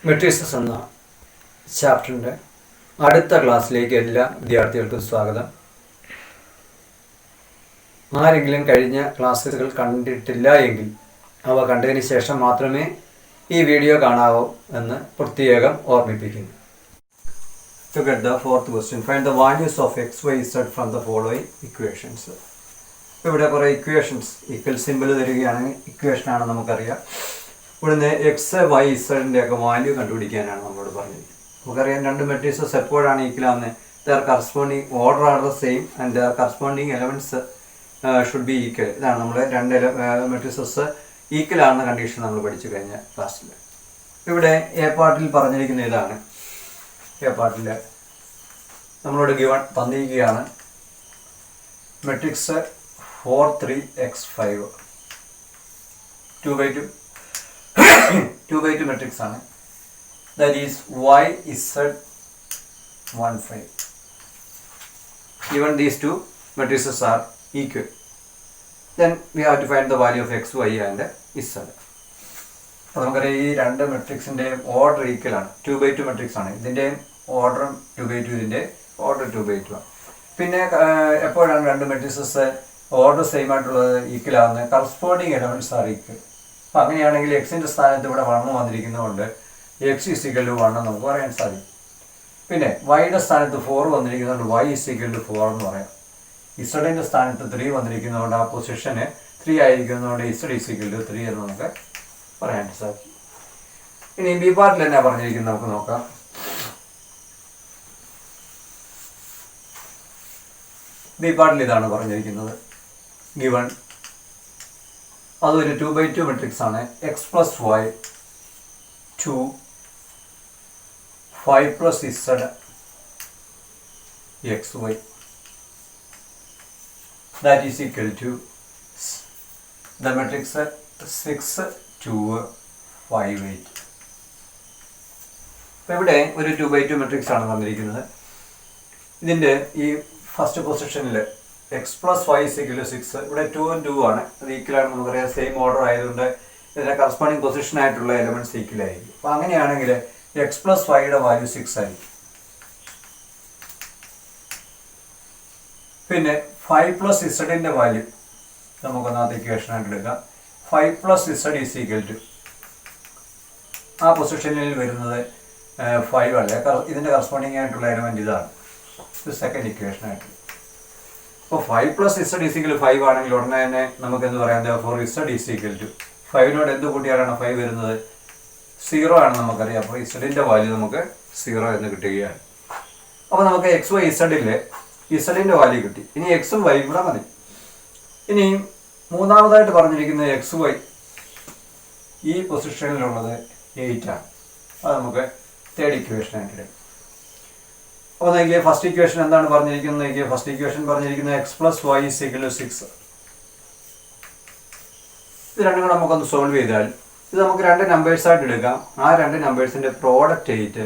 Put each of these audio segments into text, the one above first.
Matrixes എന്ന ചാപ്റ്ററിൻ്റെ അടുത്ത ക്ലാസ്സിലേക്ക് എല്ലാ വിദ്യാർത്ഥികൾക്കും സ്വാഗതം. ആരെങ്കിലും കഴിഞ്ഞ ക്ലാസ്സുകൾ കണ്ടിട്ടില്ല എങ്കിൽ അവ കണ്ടതിന് ശേഷം മാത്രമേ ഈ വീഡിയോ കാണാവൂ എന്ന് പ്രത്യേകം ഓർമ്മിപ്പിക്കുന്നു. To get the fourth question, find the values of x, y, z from the following equations. ഇവിടെ കുറേ ഇക്വേഷൻസ് ഈക്വൽ സിമ്പിൾ തരികയാണെങ്കിൽ ഇക്വേഷനാണ് നമുക്കറിയാം. ഇവിടുന്ന് എക്സ് വൈ ഇസഡിൻ്റെ ഒക്കെ വാല്യൂ കണ്ടുപിടിക്കാനാണ് നമ്മളോട് പറഞ്ഞത്. നമുക്കറിയാം രണ്ട് മെട്രിക്സസ് എപ്പോഴാണ് ഈക്വലാവുന്നത്? Their corresponding order are the same and their corresponding elements should be equal. ഇതാണ് നമ്മൾ രണ്ട് മെട്രിക്സസ് ഈക്വൽ ആണെന്ന കണ്ടീഷൻ നമ്മൾ പഠിച്ചു കഴിഞ്ഞ ക്ലാസ്സിൽ. ഇവിടെ എ പാർട്ടിൽ പറഞ്ഞിരിക്കുന്ന ഇതാണ്. എ പാർട്ടിൽ നമ്മളോട് ഗിവൺ തന്നിരിക്കുകയാണ് മെട്രിക്സ് 4 3 x 5 2 by 2 മെട്രിക്സ് ആണ്. That is y z 1 5. Even these two matrices are equal. Then we have to find the value of x, y and z. അപ്പോൾ നമുക്കറിയാം ഈ രണ്ട് മെട്രിക്സിൻ്റെയും ഓർഡർ ഈക്വൽ ആണ്. 2 by 2 മെട്രിക്സ് ആണ്. ഇതിൻ്റെയും ഓർഡറും 2 by 2, ഇതിൻ്റെ ഓർഡർ 2 by 2 ആണ്. പിന്നെ എപ്പോഴാണ് രണ്ട് മെട്രിക്സസ് ഓർഡർ സെയിം ആയിട്ടുള്ളത് ഈക്വൽ ആവുന്നത്? Corresponding elements are equal. അപ്പം അങ്ങനെയാണെങ്കിൽ എക്സിൻ്റെ സ്ഥാനത്ത് ഇവിടെ 1 വന്നിരിക്കുന്നതുകൊണ്ട് എക്സ് ഈക്വൽ ടു 1 നമുക്ക് പറയാൻ സാധിക്കും. പിന്നെ വൈയുടെ സ്ഥാനത്ത് 4 വന്നിരിക്കുന്നതുകൊണ്ട് y ഈക്വൽ ടു 4 എന്ന് പറയാം. ഇസഡിൻ്റെ സ്ഥാനത്ത് 3 വന്നിരിക്കുന്നതുകൊണ്ട് ആ പൊസിഷന് 3 ആയിരിക്കുന്നതുകൊണ്ട് ഇസഡ് ഈക്വൽ ടു 3 എന്ന് നമുക്ക് പറയാൻ സാധിക്കും. ഇനി ബി പാർട്ടിൽ തന്നെ പറഞ്ഞിരിക്കുന്നത് നമുക്ക് നോക്കാം. ബി പാർട്ടിൽ ഇതാണ് പറഞ്ഞിരിക്കുന്നത്. ഗിവൺ അതൊരു 2 by 2 മെട്രിക്സ് ആണ്. X plus y 2 5 plus z xy that is equal to the matrix 6 2 5 8. അപ്പോൾ ഇവിടെ ഒരു 2 by 2 മെട്രിക്സ് ആണ് തന്നിരിക്കുന്നത്. ഇതിൻ്റെ ഈ ഫസ്റ്റ് പൊസിഷനിൽ x plus y equal to 6, ഇവിടെ 2 and 2 ആണ്. അത് ഈക്വലാണ്. നമുക്കറിയാം സെയിം ഓർഡർ ആയതുകൊണ്ട് ഇതിൻ്റെ കറസ്പോണ്ടിങ് പൊസിഷൻ ആയിട്ടുള്ള എലമെൻറ്റ്സ് ഈക്വൽ ആയിരിക്കും. അപ്പോൾ അങ്ങനെയാണെങ്കിൽ എക്സ് പ്ലസ് വൈയുടെ വാല്യൂ 6 ആയിരിക്കും. പിന്നെ 5 പ്ലസ് ഇസഡിൻ്റെ വാല്യൂ നമുക്കൊന്നാമത്തെ ഇക്വേഷനായിട്ട് എടുക്കാം. 5 plus z is equal to ആ പൊസിഷനിൽ വരുന്നത് 5 അല്ലേ. ഇതിൻ്റെ കറസ്പോണ്ടിങ് ആയിട്ടുള്ള എലമെൻറ്റ് ഇതാണ്. ഇത് സെക്കൻഡ് ഇക്വേഷനായിട്ട്. അപ്പോൾ 5 പ്ലസ് ഇസഡ് ഈസ് ഈക്വൽ 5 ആണെങ്കിൽ ഉടനെ തന്നെ നമുക്ക് എന്ത് പറയാം? Four z is equal to 5നോട് എന്ത് കൂട്ടിയാലാണ് 5 വരുന്നത്? 0 ആണ് നമുക്കറിയാം. അപ്പോൾ ഇസഡിൻ്റെ വാല്യൂ നമുക്ക് 0 എന്ന് കിട്ടുകയാണ്. അപ്പോൾ നമുക്ക് എക്സ് വൈ ഇസഡിലെ ഇസഡിൻ്റെ വാല്യൂ കിട്ടി. ഇനി എക്സും വൈയും കൂടെ മതി. ഇനി മൂന്നാമതായിട്ട് പറഞ്ഞിരിക്കുന്നത് എക്സ് വൈ ഈ പൊസിഷനിലുള്ളത് 8 ആണ്. അത് നമുക്ക് തേർഡ് ഇക്വേഷനായിട്ട് എടുക്കും. അപ്പോൾ നോക്കിയാൽ ഫസ്റ്റ് ഇക്വേഷൻ എന്താണ് പറഞ്ഞിരിക്കുന്നത്? ഫസ്റ്റ് ഇക്വേഷൻ പറഞ്ഞിരിക്കുന്നത് x plus y is equal to 6. ഇത് രണ്ടും കൂടെ നമുക്കൊന്ന് സോൾവ് ചെയ്താൽ ഇത് നമുക്ക് രണ്ട് നമ്പേഴ്സായിട്ട് എടുക്കാം. ആ രണ്ട് നമ്പേഴ്സിൻ്റെ പ്രോഡക്റ്റ് 8,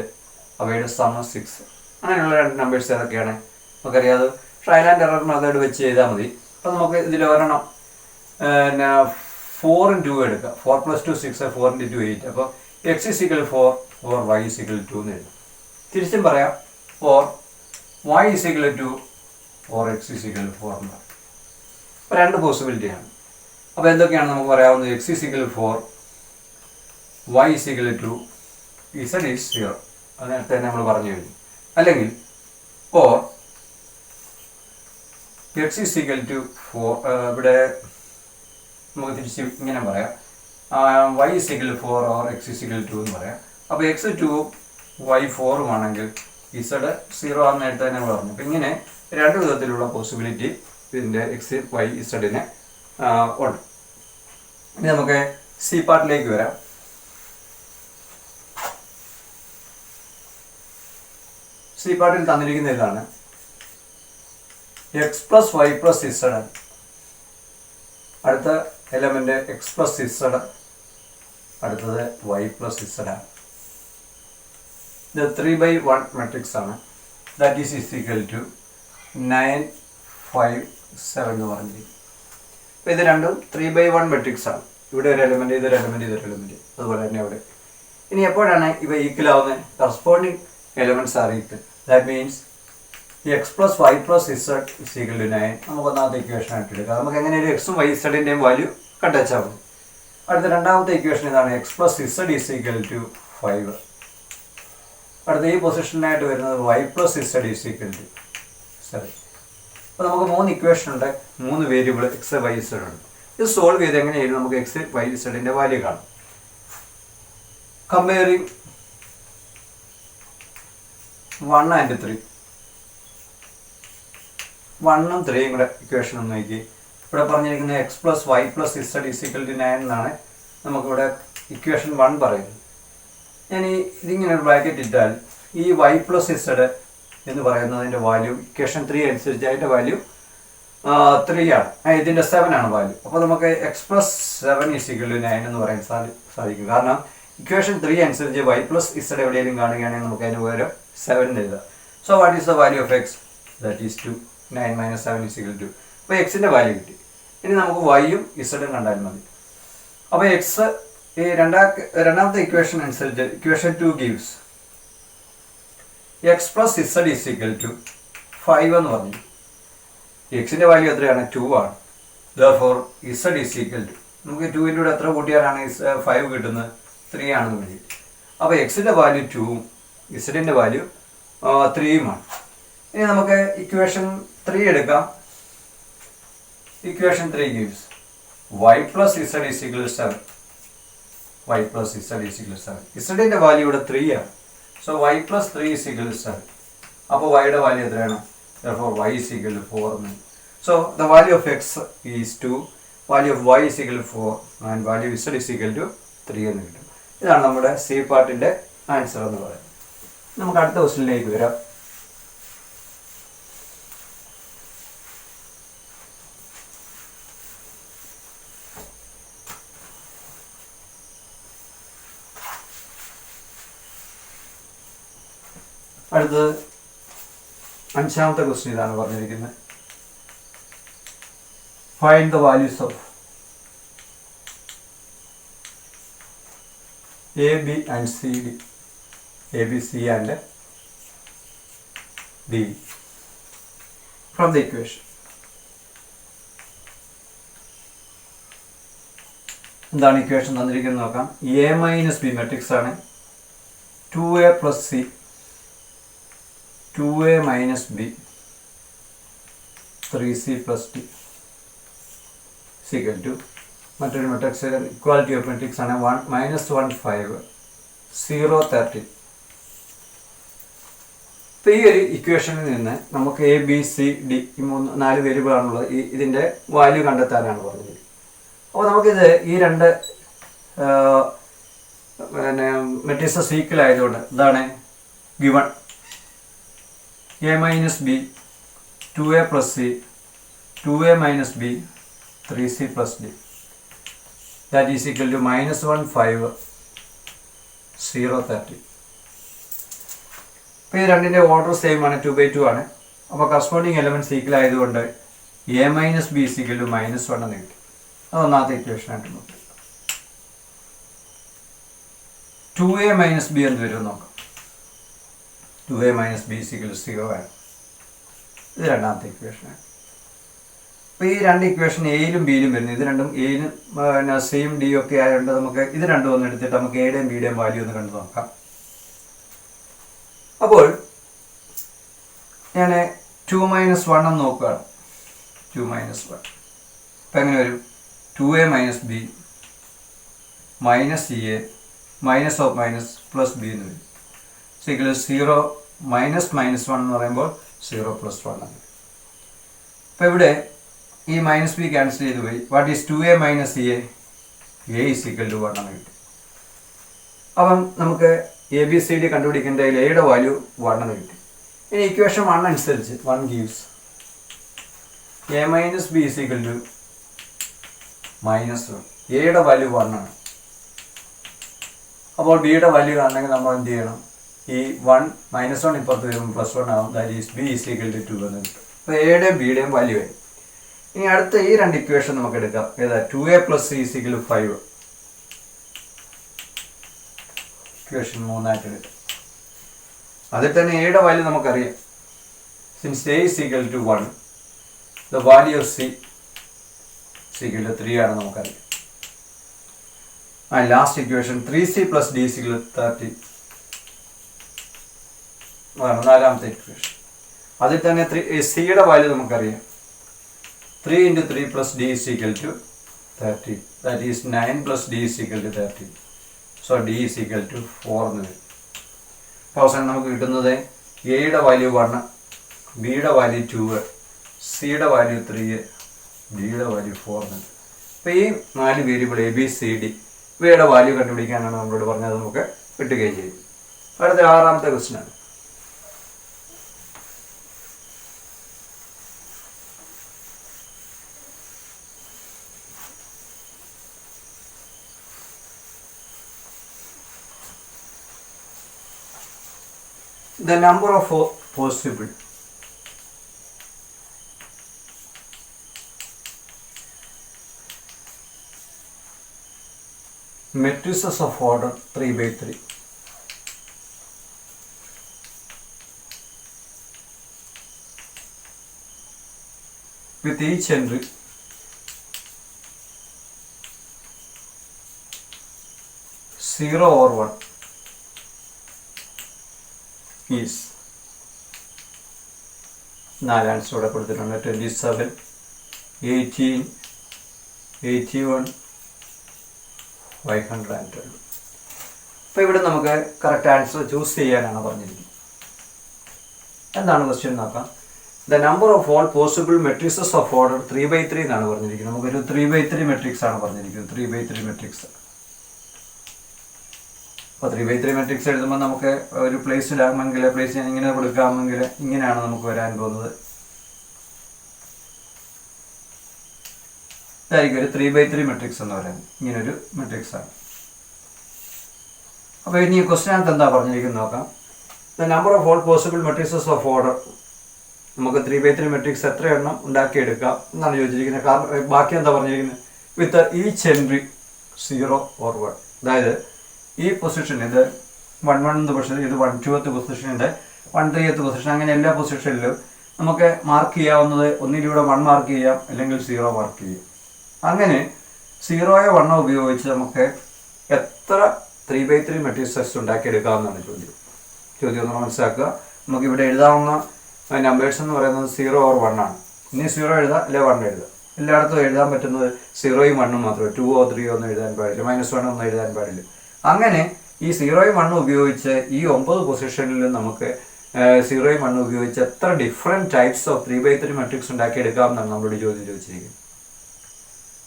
അവയുടെ സം 6. അങ്ങനെയുള്ള രണ്ട് നമ്പേഴ്സ് ഏതൊക്കെയാണ് നമുക്കറിയാം. ട്രയൽ ആൻഡ് എറർ മെത്തേഡ് വെച്ച് ചെയ്താൽ മതി. അപ്പോൾ നമുക്ക് ഇതിൽ ഒരെണ്ണം 4 and 2 എടുക്കാം. 4 plus 2 6, 4 into 2 8. അപ്പോൾ X is equal 4 or y is equal 2 എന്ന് എഴുതും. തിരിച്ചും പറയാം, or y is equal 2 or x is equal 4 എന്ന് പറയും. അപ്പോൾ രണ്ട് പോസിബിലിറ്റിയാണ്. അപ്പോൾ എന്തൊക്കെയാണ് നമുക്ക് പറയാവുന്നത്? X is equal 4, y is equal 2, z is 0. അത് നേരത്തെ തന്നെ നമ്മൾ പറഞ്ഞു കഴിഞ്ഞു. അല്ലെങ്കിൽ or x is equal to 4, ഇവിടെ നമുക്ക് തിരിച്ച് ഇങ്ങനെ പറയാം, y is equal 4 or x is equal 2 എന്ന് പറയാം. അപ്പോൾ എക്സ് 2 y 4 ആണെങ്കിൽ ഇസഡ് 0 ആണെന്ന് നേരത്തെ തന്നെ നമ്മൾ പറഞ്ഞു. അപ്പോൾ ഇങ്ങനെ രണ്ട് വിധത്തിലുള്ള പോസിബിലിറ്റി ഇതിൻ്റെ എക്സ് വൈ ഇസഡിന് ഉണ്ട്. ഇനി നമുക്ക് സി പാർട്ടിലേക്ക് വരാം. സി പാർട്ടിൽ തന്നിരിക്കുന്ന ഇതാണ്. X plus y plus z, അടുത്ത എലമെന്റ് എക്സ് പ്ലസ് ഇസഡ്, അടുത്തത് വൈ പ്ലസ് ഇസഡ് ആണ്. ഇത് 3 by 1 മെട്രിക്സ് ആണ്. ദാറ്റ് ഈസ് ഈക്വൽ ടു 9 5 7 എന്ന് പറഞ്ഞിരിക്കും. ഇത് രണ്ടും 3 by 1 മെട്രിക്സ് ആണ്. ഇവിടെ ഒരു എലിമെന്റ്, ഇതൊരു എലിമെന്റ്, ഇതൊരു എലിമെന്റ്. അതുപോലെ തന്നെ അവിടെ ഇനി എപ്പോഴാണ് ഇവ ഈക്വൽ ആവുന്നത്? Corresponding elements are equal. That means x plus y plus z is equal to 9. നമുക്ക് ഒന്നാമത്തെ ഇക്വേഷൻ ആയിട്ട് എടുക്കാം. നമുക്ക് എങ്ങനെയൊരു എക്സും വൈ ഇസഡിൻ്റെയും വാല്യൂ കണ്ടുവച്ചാൽ മതി. അടുത്ത രണ്ടാമത്തെ ഇക്വേഷൻ ഇതാണ്, x plus z is equal to 5. അടുത്ത ഈ പൊസിഷനായിട്ട് വരുന്നത് y plus z is equal to 7. അപ്പോൾ നമുക്ക് 3 ഇക്വേഷൻ ഉണ്ട്, 3 വേരിയബിൾ എക്സ് വൈ ഇസഡ് ഉണ്ട്. ഇത് സോൾവ് ചെയ്ത് എങ്ങനെയായിരുന്നു നമുക്ക് എക്സ് വൈ ഇസഡിൻ്റെ വാല്യൂ കാണും. Comparing 1 and 3. 1ഉം 3യും കൂടെ ഇക്വേഷൻ ഒന്ന് നോക്കി. ഇവിടെ പറഞ്ഞിരിക്കുന്നത് x plus y plus z is equal to 9 എന്നാണ് നമുക്കിവിടെ ഇക്വേഷൻ 1 പറയുന്നത്. ഞാൻ ഇതിങ്ങനെ ഒരു ബ്രാക്കറ്റ് ഇട്ടാൽ ഈ വൈ പ്ലസ് ഇസഡ് എന്ന് പറയുന്നതിൻ്റെ വാല്യൂ ഇക്വേഷൻ 3 അനുസരിച്ച് അതിൻ്റെ വാല്യൂ 3 ആണ്, ഇതിൻ്റെ 7 ആണ് വാല്യൂ. അപ്പോൾ നമുക്ക് x plus 7 is equal to 9 എന്ന് പറയാൻ സാധിക്കും. കാരണം ഇക്വേഷൻ 3 അനുസരിച്ച് വൈ പ്ലസ് ഇസഡ് എവിടെയെങ്കിലും കാണുകയാണെങ്കിൽ നമുക്ക് അതിന് പകരം 7 എഴുതാം. So what is the value of x? That is 2. 9 - 7 is equal to. അപ്പോൾ എക്സിൻ്റെ വാല്യൂ കിട്ടി. ഇനി നമുക്ക് വൈയും ഇസഡും കണ്ടാൽ മതി. അപ്പോൾ എക്സ് ഈ രണ്ടാമത്തെ ഇക്വേഷൻ അനുസരിച്ച് equation 2 gives x plus z is equal to 5 എന്ന് പറഞ്ഞു. എക്സിൻ്റെ വാല്യൂ എത്രയാണ്? 2 ആണ്. Therefore z is equal to, നമുക്ക് 2ൻ്റെ കൂടെ എത്ര കൂട്ടിയാലാണ് 5 കിട്ടുന്നത്? 3 ആണെന്ന് വേണ്ടി. അപ്പോൾ എക്സിൻ്റെ വാല്യൂ 2ഉം ഇസഡിൻ്റെ വാല്യൂ 3യുമാണ്. ഇനി നമുക്ക് ഇക്വേഷൻ 3 എടുക്കാം. Equation 3 gives y plus z is equal to 7. Y plus z is equal to 7. ഇസഡിൻ്റെ വാല്യൂ ഇവിടെ 3 ആണ്. So y plus 3 is equal to 7. അപ്പോൾ വൈയുടെ വാല്യൂ എത്രയാണ്? therefore y is equal to 4. So the value of x is 2, value of y is equal to 4 and value of z is equal to 3 എന്ന് കിട്ടും. ഇതാണ് നമ്മുടെ C പാർട്ടിൻ്റെ answer എന്ന് പറയുന്നത്. നമുക്ക് അടുത്ത ക്വസ്റ്റ്യനിലേക്ക് വരാം. അടുത്തത് 5ാമത്തെ ക്വസ്റ്റ്യൻ ഇതാണ് പറഞ്ഞിരിക്കുന്നത്. Find the values of A B and C D. A B C and D from the equation. എന്താണ് ഇക്വേഷൻ തന്നിരിക്കുന്നത് നോക്കാം. എ മൈനസ് ബി മെട്രിക്സ് ആണ്. 2a plus C 2a minus b 3c plus d is equal to മറ്റൊരു matrix equality of matrix ആണ് 1 - 1 5 0 13. ഇപ്പോൾ ഈ ഒരു ഇക്വേഷനിൽ നിന്ന് നമുക്ക് എ ബി സി ഡി ഈ 4 വേരിയബിൾ ആണുള്ളത്. ഇതിൻ്റെ വാല്യൂ കണ്ടെത്താനാണ് പറഞ്ഞത്. അപ്പോൾ നമുക്കിത് ഈ രണ്ട് മെട്രിക്സസ് ഈക്വൽ ആയതുകൊണ്ട് ഇതാണ് given a minus b 2a plus c 2a minus b 3c plus d that is equal to -1 5 0 30. ഇപ്പോൾ ഈ രണ്ടിൻ്റെ ഓർഡർ സെയിം ആണ്, 2/2 ആണ്. അപ്പോൾ കറസ്പോണ്ടിങ് എലമെൻറ്റ്സ് ഈക്വൽ ആയതുകൊണ്ട് a minus b is equal to -1 എന്ന് കിട്ടി. അത് ഒന്നാമത്തെ ഇക്വേഷനായിട്ട് നോക്കാം. 2a minus b എന്ത് വരും നോക്കാം. 2a minus b is equal to 0 ആണ്. ഇത് രണ്ടാമത്തെ ഇക്വേഷനാണ്. അപ്പോൾ ഈ രണ്ട് ഇക്വേഷൻ എയിലും ബിയിലും വരുന്നത്. ഇത് രണ്ടും എയിലും സിയും ഡിയും ഒക്കെ ആയതുകൊണ്ട് നമുക്ക് ഇത് രണ്ടും ഒന്ന് എടുത്തിട്ട് നമുക്ക് എയുടെയും ബിയുടെയും വാല്യൂ ഒന്ന് കണ്ടു നോക്കാം. അപ്പോൾ ഞാൻ 2 - 1 എന്ന് നോക്കുകയാണ്. 2 - 1 അപ്പോൾ എങ്ങനെ വരും? 2a minus b minus ea minus of minus plus b എന്ന് വരും. സിഗ്നൽ 0 - -1 എന്ന് പറയുമ്പോൾ 0 + 1 ആണ്. അപ്പോൾ ഇവിടെ ഈ മൈനസ് ബി ക്യാൻസൽ ചെയ്ത് പോയി. What is 2a minus ea? a is equal to 1 എന്ന് കിട്ടും. അപ്പം നമുക്ക് എ ബി സി ഡി കണ്ടുപിടിക്കേണ്ടതിൽ എയുടെ വാല്യൂ 1 എന്ന് കിട്ടി. ഇനി ഇക്വേഷൻ 1 അനുസരിച്ച് 1 gives a minus b is equal to -1. എയുടെ വാല്യൂ 1 ആണ്. അപ്പോൾ ബിയുടെ വാല്യൂ കാണണമെങ്കിൽ നമ്മൾ എന്ത് ചെയ്യണം? ഈ 1 - 1 ഇപ്പുറത്ത് വരുമ്പോൾ +1 ആവും. That is b is equal to 2 എന്ന് കിട്ടും. അപ്പോൾ എയുടെയും ബിയുടെയും വാല്യൂ ആയി. ഇനി അടുത്ത ഈ രണ്ട് ഇക്വേഷൻ നമുക്ക് എടുക്കാം. ഏതാ? 2a plus c is equal to 5. Equation 3 ആയിട്ട് കിട്ടും. അതിൽ തന്നെ എയുടെ വാല്യൂ നമുക്കറിയാം. Since a is equal to 1, the value of c is equal to 3 ആണ് നമുക്കറിയാം. Last equation 3c plus d is equal to 30 അതാണ് നാലാമത്തെ ഇക്വേഷൻ. അതിൽ തന്നെ സിയുടെ വാല്യൂ നമുക്കറിയാം. 3 into 3 plus d is equal to 30. That is 9 plus d is equal to 30. So d is equal to 4 എന്ന് വരും. അപ്പോൾ അവസാനം നമുക്ക് കിട്ടുന്നത് എയുടെ വാല്യൂ 1, ബിയുടെ വാല്യൂ 2, സിയുടെ വാല്യൂ 3, ഡിയുടെ വാല്യൂ 4 എന്ന്. അപ്പോൾ ഈ 4 variable A B C D ഇവയുടെ വാല്യൂ കണ്ടുപിടിക്കാനാണ് നമ്മളോട് പറഞ്ഞത്. നമുക്ക് കിട്ടുകയും ചെയ്യും. അടുത്ത 6ാമത്തെ ക്വസ്റ്റ്യൻ ആണ്. The number of possible matrices of order 3 by 3 with each entry zero or 1 is 4 answer ഇവിടെ കൊടുത്തിട്ടുണ്ട്. 27, 18, 81, 512. അപ്പോൾ ഇവിടെ നമുക്ക് കറക്റ്റ് ആൻസർ ചൂസ് ചെയ്യാനാണ് പറഞ്ഞിരിക്കുന്നത്. എന്താണ് ക്വസ്റ്റ്യൻ നോക്കാം. The number of all possible matrixes of order 3 by 3 എന്നാണ് പറഞ്ഞിരിക്കുന്നത്. നമുക്കൊരു 3 by 3 മെട്രിക്സ് ആണ് പറഞ്ഞിരിക്കുന്നത്. 3 by 3 മെട്രിക്സ്. അപ്പോൾ 3 by 3 മെട്രിക്സ് എഴുതുമ്പോൾ നമുക്ക് ഒരു പ്ലേസിലാകുമെങ്കിൽ പ്ലേസ് ചെയ്യാൻ ഇങ്ങനെ കൊടുക്കാമെങ്കിൽ ഇങ്ങനെയാണ് നമുക്ക് വരാൻ പോകുന്നത്. ഇതായിരിക്കും ഒരു 3 by 3 മെട്രിക്സ് എന്ന് പറയുന്നത്. ഇങ്ങനൊരു മെട്രിക്സ് ആണ്. അപ്പോൾ ഇനി ക്വസ്റ്റ്യനകത്ത് എന്താ പറഞ്ഞിരിക്കുന്നത് നോക്കാം. The number of all possible matrixes of order, നമുക്ക് 3 by 3 മെട്രിക്സ് എത്ര എണ്ണം ഉണ്ടാക്കിയെടുക്കാം എന്നാണ് ചോദിച്ചിരിക്കുന്നത്. കാരണം ബാക്കി എന്താ പറഞ്ഞിരിക്കുന്നത്, വിത്ത് ഈച്ച് എൻട്രി 0 or 1. അതായത് ഈ പൊസിഷൻ ഇത് 1 പൊസിഷൻ, ഇത് 1 പൊസിഷൻ, 1 പൊസിഷൻ, അങ്ങനെ എല്ലാ പൊസിഷനിലും നമുക്ക് മാർക്ക് ചെയ്യാവുന്നത് ഒന്നിലൂടെ 1 മാർക്ക് ചെയ്യാം, അല്ലെങ്കിൽ 0 മാർക്ക് ചെയ്യാം. അങ്ങനെ 0 1 ഉപയോഗിച്ച് നമുക്ക് എത്ര 3 by 3 മെട്രിക്സസ് ഉണ്ടാക്കിയെടുക്കാമെന്നാണ് ചോദ്യം ഒന്ന് മനസ്സിലാക്കുക. നമുക്കിവിടെ എഴുതാവുന്ന നമ്പേഴ്സ് എന്ന് പറയുന്നത് 0 or 1 ആണ്. ഇനി 0 എഴുതാം, അല്ലെ 1 എഴുതാം. എല്ലായിടത്തും എഴുതാൻ പറ്റുന്നത് 0 1 മാത്രമേ. 2 or 3 ഒന്നും എഴുതാൻ പാടില്ല, -1 ഒന്നും എഴുതാൻ പാടില്ല. അങ്ങനെ ഈ 0 1 ഉപയോഗിച്ച് ഈ 9 പൊസിഷനിലും നമുക്ക് 0 1 ഉപയോഗിച്ച് എത്ര different types of 3 by 3 matrix ഉണ്ടാക്കിയെടുക്കാം എന്നാണ് നമ്മളോട് ചോദ്യം ചോദിച്ചിരിക്കുന്നത്.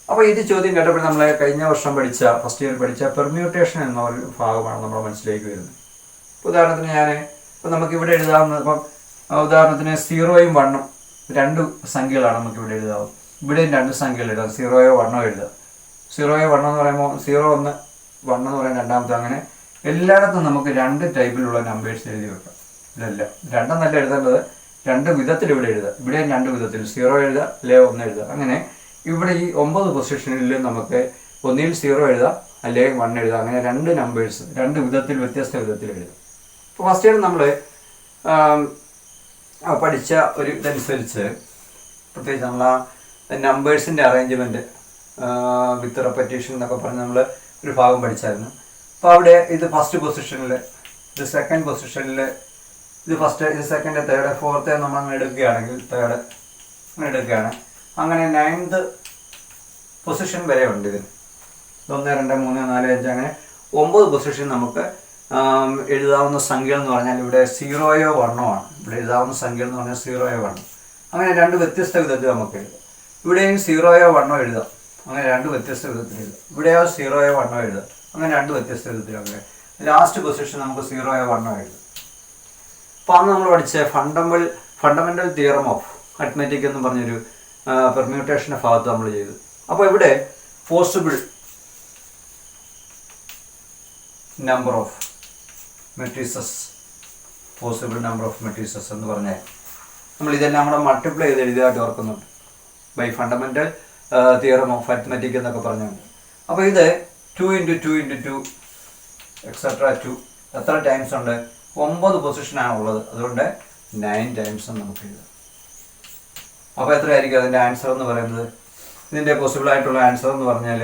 അപ്പോൾ ഇത് ചോദ്യം കേട്ടപ്പോൾ നമ്മൾ കഴിഞ്ഞ വർഷം ഫസ്റ്റ് ഇയർ പഠിച്ച പെർമ്യൂട്ടേഷൻ എന്ന ഒരു ഭാഗമാണ് നമ്മുടെ മനസ്സിലേക്ക് വരുന്നത്. ഉദാഹരണത്തിന് ഇപ്പം നമുക്കിവിടെ എഴുതാവുന്നത്, ഇപ്പം ഉദാഹരണത്തിന് 0 1 2 സംഖ്യകളാണ് നമുക്കിവിടെ എഴുതാവുന്നത്. ഇവിടെയും 2 സംഖ്യകൾ എഴുതാം, 0 1 എഴുതാം. 0 1 എന്ന് പറയുമ്പോൾ 0 1 1 എന്ന് പറയുന്ന രണ്ടാമത്തെ. അങ്ങനെ എല്ലായിടത്തും നമുക്ക് 2 ടൈപ്പിലുള്ള നമ്പേഴ്സ് എഴുതി വെക്കാം. ഇതല്ല 2 എന്നല്ല എഴുതേണ്ടത്, 2 വിധത്തിൽ ഇവിടെ എഴുതാം. ഇവിടെയും 2 വിധത്തിൽ 0 എഴുതാം, അല്ലെ 1 എഴുതാം. അങ്ങനെ ഇവിടെ ഈ 9 പൊസിഷനിൽ നമുക്ക് ഒന്നിൽ 0 എഴുതാം, അല്ലെങ്കിൽ 1 എഴുതാം. അങ്ങനെ 2 നമ്പേഴ്സ് 2 വിധത്തിൽ വ്യത്യസ്ത വിധത്തിൽ എഴുതാം. അപ്പോൾ ഫസ്റ്റ് ഇയർ നമ്മൾ പഠിച്ച ഒരു ഇതനുസരിച്ച് പ്രത്യേകിച്ച് നമ്മൾ ആ നമ്പേഴ്സിൻ്റെ അറേഞ്ച്മെൻറ്റ് വിത്ത് റെപ്പറ്റീഷൻ എന്നൊക്കെ പറഞ്ഞ് നമ്മൾ ഒരു ഭാഗം പഠിച്ചായിരുന്നു. അപ്പോൾ അവിടെ ഇത് ഫസ്റ്റ് പൊസിഷനിൽ, ഇത് സെക്കൻഡ് പൊസിഷനിൽ, ഇത് ഫസ്റ്റ്, ഇത് സെക്കൻഡ്, തേർഡ്, ഫോർത്ത് നമ്മൾ അങ്ങനെ എടുക്കുകയാണെങ്കിൽ, തേർഡ് അങ്ങനെ എടുക്കുകയാണ്. അങ്ങനെ 9th പൊസിഷൻ വരെ ഉണ്ട് ഇതിന്. 1 2 3 4 5 അങ്ങനെ 9 പൊസിഷൻ നമുക്ക് എഴുതാവുന്ന സംഖ്യകൾ എന്ന് പറഞ്ഞാൽ ഇവിടെ 0 1 ആണ്. ഇവിടെ എഴുതാവുന്ന സംഖ്യകൾ എന്ന് പറഞ്ഞാൽ 0 1. അങ്ങനെ 2 വ്യത്യസ്ത വിധത്തിൽ നമുക്ക് എഴുതാം. ഇവിടെയും 0 1 എഴുതാം, അങ്ങനെ 2 വ്യത്യസ്ത വിധത്തിൽ എഴുതാം. ഇവിടെയോ 0 1 എഴുതാം, അങ്ങനെ 2 വ്യത്യസ്ത വിധത്തിൽ. അങ്ങനെ ലാസ്റ്റ് പൊസിഷൻ നമുക്ക് 0 1 എഴുതാം. അപ്പോൾ അന്ന് നമ്മൾ പഠിച്ച ഫണ്ടമെൻ്റൽ തിയറം ഓഫ് അരിത്മെറ്റിക് എന്ന് പറഞ്ഞൊരു പെർമ്യൂട്ടേഷൻ്റെ ഭാഗത്ത് നമ്മൾ ചെയ്തു. അപ്പോൾ ഇവിടെ പോസിബിൾ നമ്പർ ഓഫ് മെട്രിസസ് എന്ന് പറഞ്ഞാൽ നമ്മൾ ഇതെല്ലാം കൂടെ മൾട്ടിപ്ലൈ ചെയ്ത് എഴുതിയതായിട്ട് ഓർക്കുന്നുണ്ട്. By fundamental theorem of arithmetic എന്നൊക്കെ പറഞ്ഞുകൊണ്ട്. അപ്പോൾ ഇത് 2 × 2 × 2 എക്സെട്ര 2 എത്ര ടൈംസ് ഉണ്ട്? 9 പൊസിഷനാണ് ഉള്ളത്. അതുകൊണ്ട് 9 ടൈംസ് നമുക്ക് എഴുതാം. അപ്പോൾ എത്രയായിരിക്കും അതിൻ്റെ ആൻസർ എന്ന് പറയുന്നത്? ഇതിൻ്റെ പോസിബിൾ ആയിട്ടുള്ള ആൻസർ എന്ന് പറഞ്ഞാൽ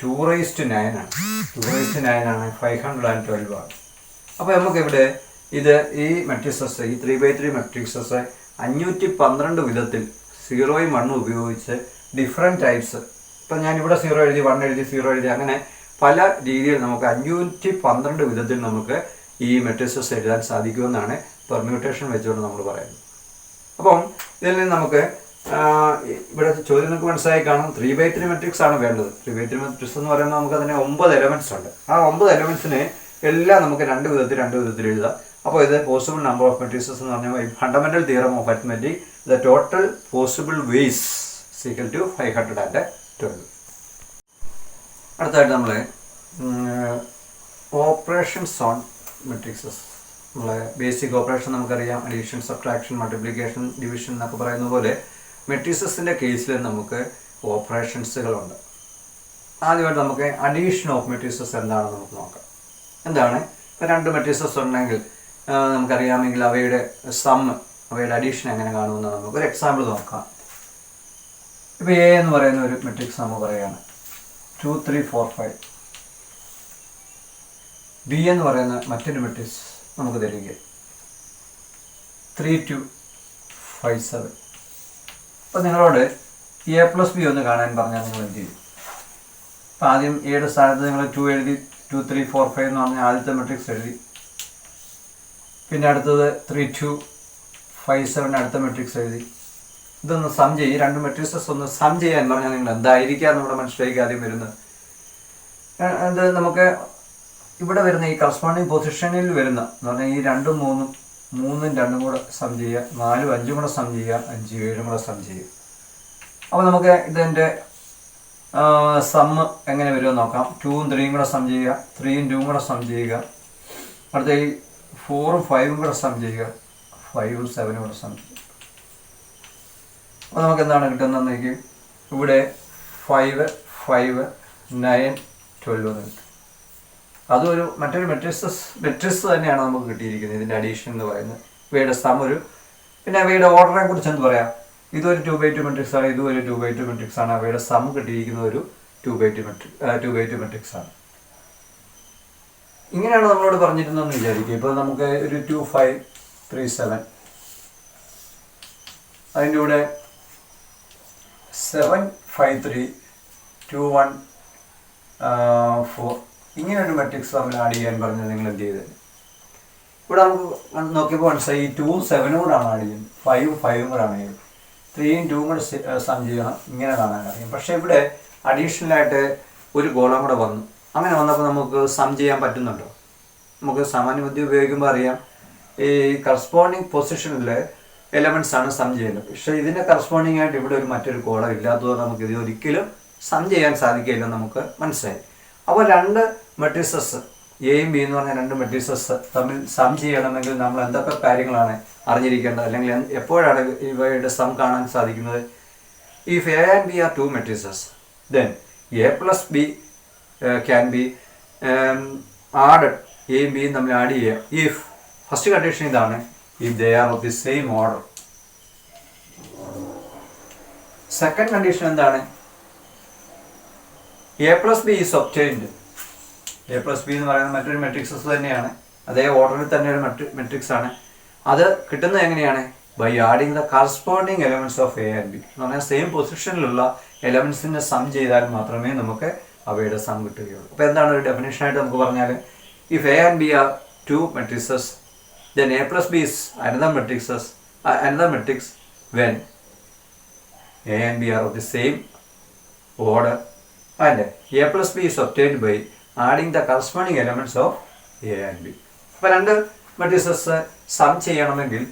2/9 ആണ്. 2/9 ആണ്, 512 ആണ്. അപ്പോൾ നമുക്കിവിടെ ഇത് ഈ മെട്രിക്സസ്, ഈ 3/3 മെട്രിക്സസ് 512 വിധത്തിൽ 0യും 1ഉം ഉപയോഗിച്ച് ഡിഫറെൻറ്റ് ടൈപ്സ്, ഇപ്പം ഞാനിവിടെ 0 എഴുതി, 1 എഴുതി, 0 എഴുതി, അങ്ങനെ പല രീതിയിൽ നമുക്ക് 512 വിധത്തിൽ നമുക്ക് ഈ മെട്രിക്സസ് എഴുതാൻ സാധിക്കുമെന്നാണ് പെർമ്യൂട്ടേഷൻ വെച്ചുകൊണ്ട് നമ്മൾ പറയുന്നത്. അപ്പം ഇതിൽ നിന്ന് നമുക്ക് ഇവിടെ ചോദ്യം നിങ്ങൾക്ക് മനസ്സിലായി കാണും. 3/3 മെട്രിക്സ് ആണ് വേണ്ടത്. 3/3 മെട്രിക്സ് എന്ന് പറയുമ്പോൾ നമുക്ക് അതിന് 9 എലമെൻറ്റ്സ് ഉണ്ട്. ആ 9 എലമെൻറ്റ്സിനെ എല്ലാം നമുക്ക് രണ്ട് വിധത്തിൽ എഴുതാം. അപ്പോൾ ഇത് പോസിബിൾ നമ്പർ ഓഫ് മെട്രിക്സസ് എന്ന് പറഞ്ഞാൽ fundamental theorem of arithmetic, the total possible ways equal to 512. അടുത്തായിട്ട് നമ്മൾ ഓപ്പറേഷൻസ് ഓൺ മെട്രിക്സസ്. നമ്മളെ ബേസിക് ഓപ്പറേഷൻ നമുക്കറിയാം, അഡീഷൻ, സബ്ട്രാക്ഷൻ, മൾട്ടിപ്ലിക്കേഷൻ, ഡിവിഷൻ എന്നൊക്കെ പറയുന്ന പോലെ മെട്രിക്സസിൻ്റെ കേസിൽ നമുക്ക് ഓപ്പറേഷൻസുകളുണ്ട്. ആദ്യമായിട്ട് നമുക്ക് അഡീഷൻ ഓഫ് മെട്രിക്സസ് എന്താണെന്ന് നമുക്ക് നോക്കാം. എന്താണ്? ഇപ്പോൾ 2 മെട്രിക്സസ് ഉണ്ടെങ്കിൽ നമുക്കറിയാമെങ്കിൽ അവയുടെ അവയുടെ അഡീഷൻ എങ്ങനെ കാണുമെന്ന് നമുക്കൊരു എക്സാമ്പിൾ നോക്കാം. ഇപ്പോൾ എ എന്ന് പറയുന്ന ഒരു മെട്രിക്സ് നമ്മൾ പറയുകയാണ്, 2 3 4 5. ബി എന്ന് പറയുന്ന മറ്റൊരു മെട്രിക്സ് നമുക്ക് തരിക, 3 2 5 7. അപ്പോൾ നിങ്ങളോട് എ പ്ലസ് ബി ഒന്ന് കാണാൻ പറഞ്ഞാൽ നിങ്ങൾ എന്ത് ചെയ്യും? അപ്പോൾ ആദ്യം എയുടെ സ്ഥാനത്ത് നിങ്ങൾ 2 എഴുതി, 2 3 4 5 എന്ന് പറഞ്ഞാൽ ആദ്യത്തെ മെട്രിക്സ് എഴുതി. പിന്നെ അടുത്തത് 3 2 5 7 അടുത്ത മെട്രിക്സ് എഴുതി. ഇതൊന്ന് സം ചെയ്യും. 2 മെട്രിക്സസ് ഒന്ന് സം ചെയ്യാൻ പറഞ്ഞാൽ നിങ്ങൾ എന്തായിരിക്കാം നമ്മുടെ മനസ്സിലേക്ക് ആദ്യം വരുന്നത്? അത് നമുക്ക് ഇവിടെ വരുന്ന ഈ കറസ്പോണ്ടിങ് പൊസിഷനിൽ വരുന്ന എന്ന് പറഞ്ഞാൽ ഈ 2 3 3 2 കൂടെ സം ചെയ്യുക, 4 5 കൂടെ സം ചെയ്യുക, 5 7 കൂടെ സം ചെയ്യുക. അപ്പോൾ നമുക്ക് ഇതിൻ്റെ സമ്മ് എങ്ങനെ വരുമെന്ന് നോക്കാം. 2ഉം 3ഉം കൂടെ സം ചെയ്യുക, 3ഉം 2ഉം കൂടെ സം ചെയ്യുക. അടുത്ത ഈ 4ഉം 5ഉം കൂടെ സം ചെയ്യുക, 5ഉം 7ഉം കൂടെ സം ചെയ്യുക. അപ്പോൾ നമുക്ക് എന്താണ് കിട്ടുന്നതെന്നേക്ക് ഇവിടെ 5 5 9 12 എന്ന് കിട്ടും. അതൊരു മറ്റൊരു മെട്രിക്സ് തന്നെയാണ് നമുക്ക് കിട്ടിയിരിക്കുന്നത്. ഇതിൻ്റെ അഡീഷൻ എന്ന് പറയുന്നത് ഇവയുടെ സം ഒരു, പിന്നെ അവയുടെ ഓർഡറിനെ കുറിച്ച് എന്ത് പറയാം? ഇതൊരു 2/2 മെട്രിക്സ് ആണ്, ഇതും ഒരു 2/2 മെട്രിക്സ് ആണ്. അവയുടെ സം കിട്ടിയിരിക്കുന്ന ഒരു 2/2 മെട്രിക്സ് ആണ്. ഇങ്ങനെയാണ് നമ്മളോട് പറഞ്ഞിരുന്നതെന്ന് വിചാരിക്കുക. ഇപ്പോൾ നമുക്ക് ഒരു 2 5 3 7, അതിൻ്റെ കൂടെ 7 5 3 2 1 4 ഇങ്ങനെ ഒരു മെട്രിക്സ് തമ്മിൽ ആഡ് ചെയ്യാൻ പറഞ്ഞാൽ നിങ്ങൾ എന്ത് ചെയ്തത്? ഇവിടെ നമുക്ക് നോക്കിയപ്പോൾ മനസ്സിലായി, ഈ 2ഉം 7ഉം കൂടാണ് ആഡ് ചെയ്യുന്നത്, 5ഉം 5ഉം കൂടാണ് ചെയ്യുന്നത്, 3ഉം 2ഉം കൂടെ സം ചെയ്യണം. ഇങ്ങനെ കാണാൻ അറിയാം. പക്ഷേ ഇവിടെ അഡീഷണലായിട്ട് ഒരു കോളം കൂടെ വന്നു. അങ്ങനെ വന്നപ്പോൾ നമുക്ക് സം ചെയ്യാൻ പറ്റുന്നുണ്ടോ? നമുക്ക് സാമാന്യ ബുദ്ധി ഉപയോഗിക്കുമ്പോൾ അറിയാം, ഈ കറസ്പോണ്ടിങ് പൊസിഷനിൽ എലമെൻറ്റ്സ് ആണ് സം ചെയ്യുന്നത്. പക്ഷേ ഇതിൻ്റെ കറസ്പോണ്ടിങ് ആയിട്ട് ഇവിടെ ഒരു മറ്റൊരു കോളം ഇല്ലാത്തതുകൊണ്ട് നമുക്ക് ഇത് ഒരിക്കലും സം ചെയ്യാൻ സാധിക്കില്ല നമുക്ക് മനസ്സിലായി. അപ്പോൾ 2 മെട്രിക്സസ് എയും ബി എന്ന് പറഞ്ഞ 2 മെട്രിക്സസ് തമ്മിൽ സം ചെയ്യണമെങ്കിൽ നമ്മൾ എന്തൊക്കെ കാര്യങ്ങളാണ് അറിഞ്ഞിരിക്കേണ്ടത്, അല്ലെങ്കിൽ എപ്പോഴാണ് ഇവയുടെ സം കാണാൻ സാധിക്കുന്നത്? If A and B are 2 matrices, then A plus B can be added. എയും ബിയും തമ്മിൽ ആഡ് ചെയ്യുക. ഇഫ് ഫസ്റ്റ് കണ്ടീഷൻ ഇതാണ്, if they are of the same order. Second condition എന്താണ്? A plus B is obtained. A plus B എന്ന് പറയുന്നത് മറ്റൊരു matrixes തന്നെയാണ്, അതേ ഓർഡറിൽ തന്നെ ഒരു മെട്രിക്സ് ആണ്. അത് കിട്ടുന്നത് എങ്ങനെയാണ്? By adding the corresponding elements of a and b എന്ന് പറഞ്ഞാൽ സെയിം പൊസിഷനിലുള്ള എലമെന്റ്സിനെ സം ചെയ്താൽ മാത്രമേ നമുക്ക് അവയുടെ സം കിട്ടുകയുള്ളൂ. അപ്പോൾ എന്താണ് ഒരു ഡെഫിനേഷനായിട്ട് നമുക്ക് പറഞ്ഞാൽ, if A and B are 2 matrices, then a plus b is another matrix when a and b are of the same order and a plus b is obtained by adding the corresponding elements of a and b. അപ്പോൾ 2 matrixes some ചെയ്യണമെങ്കിൽ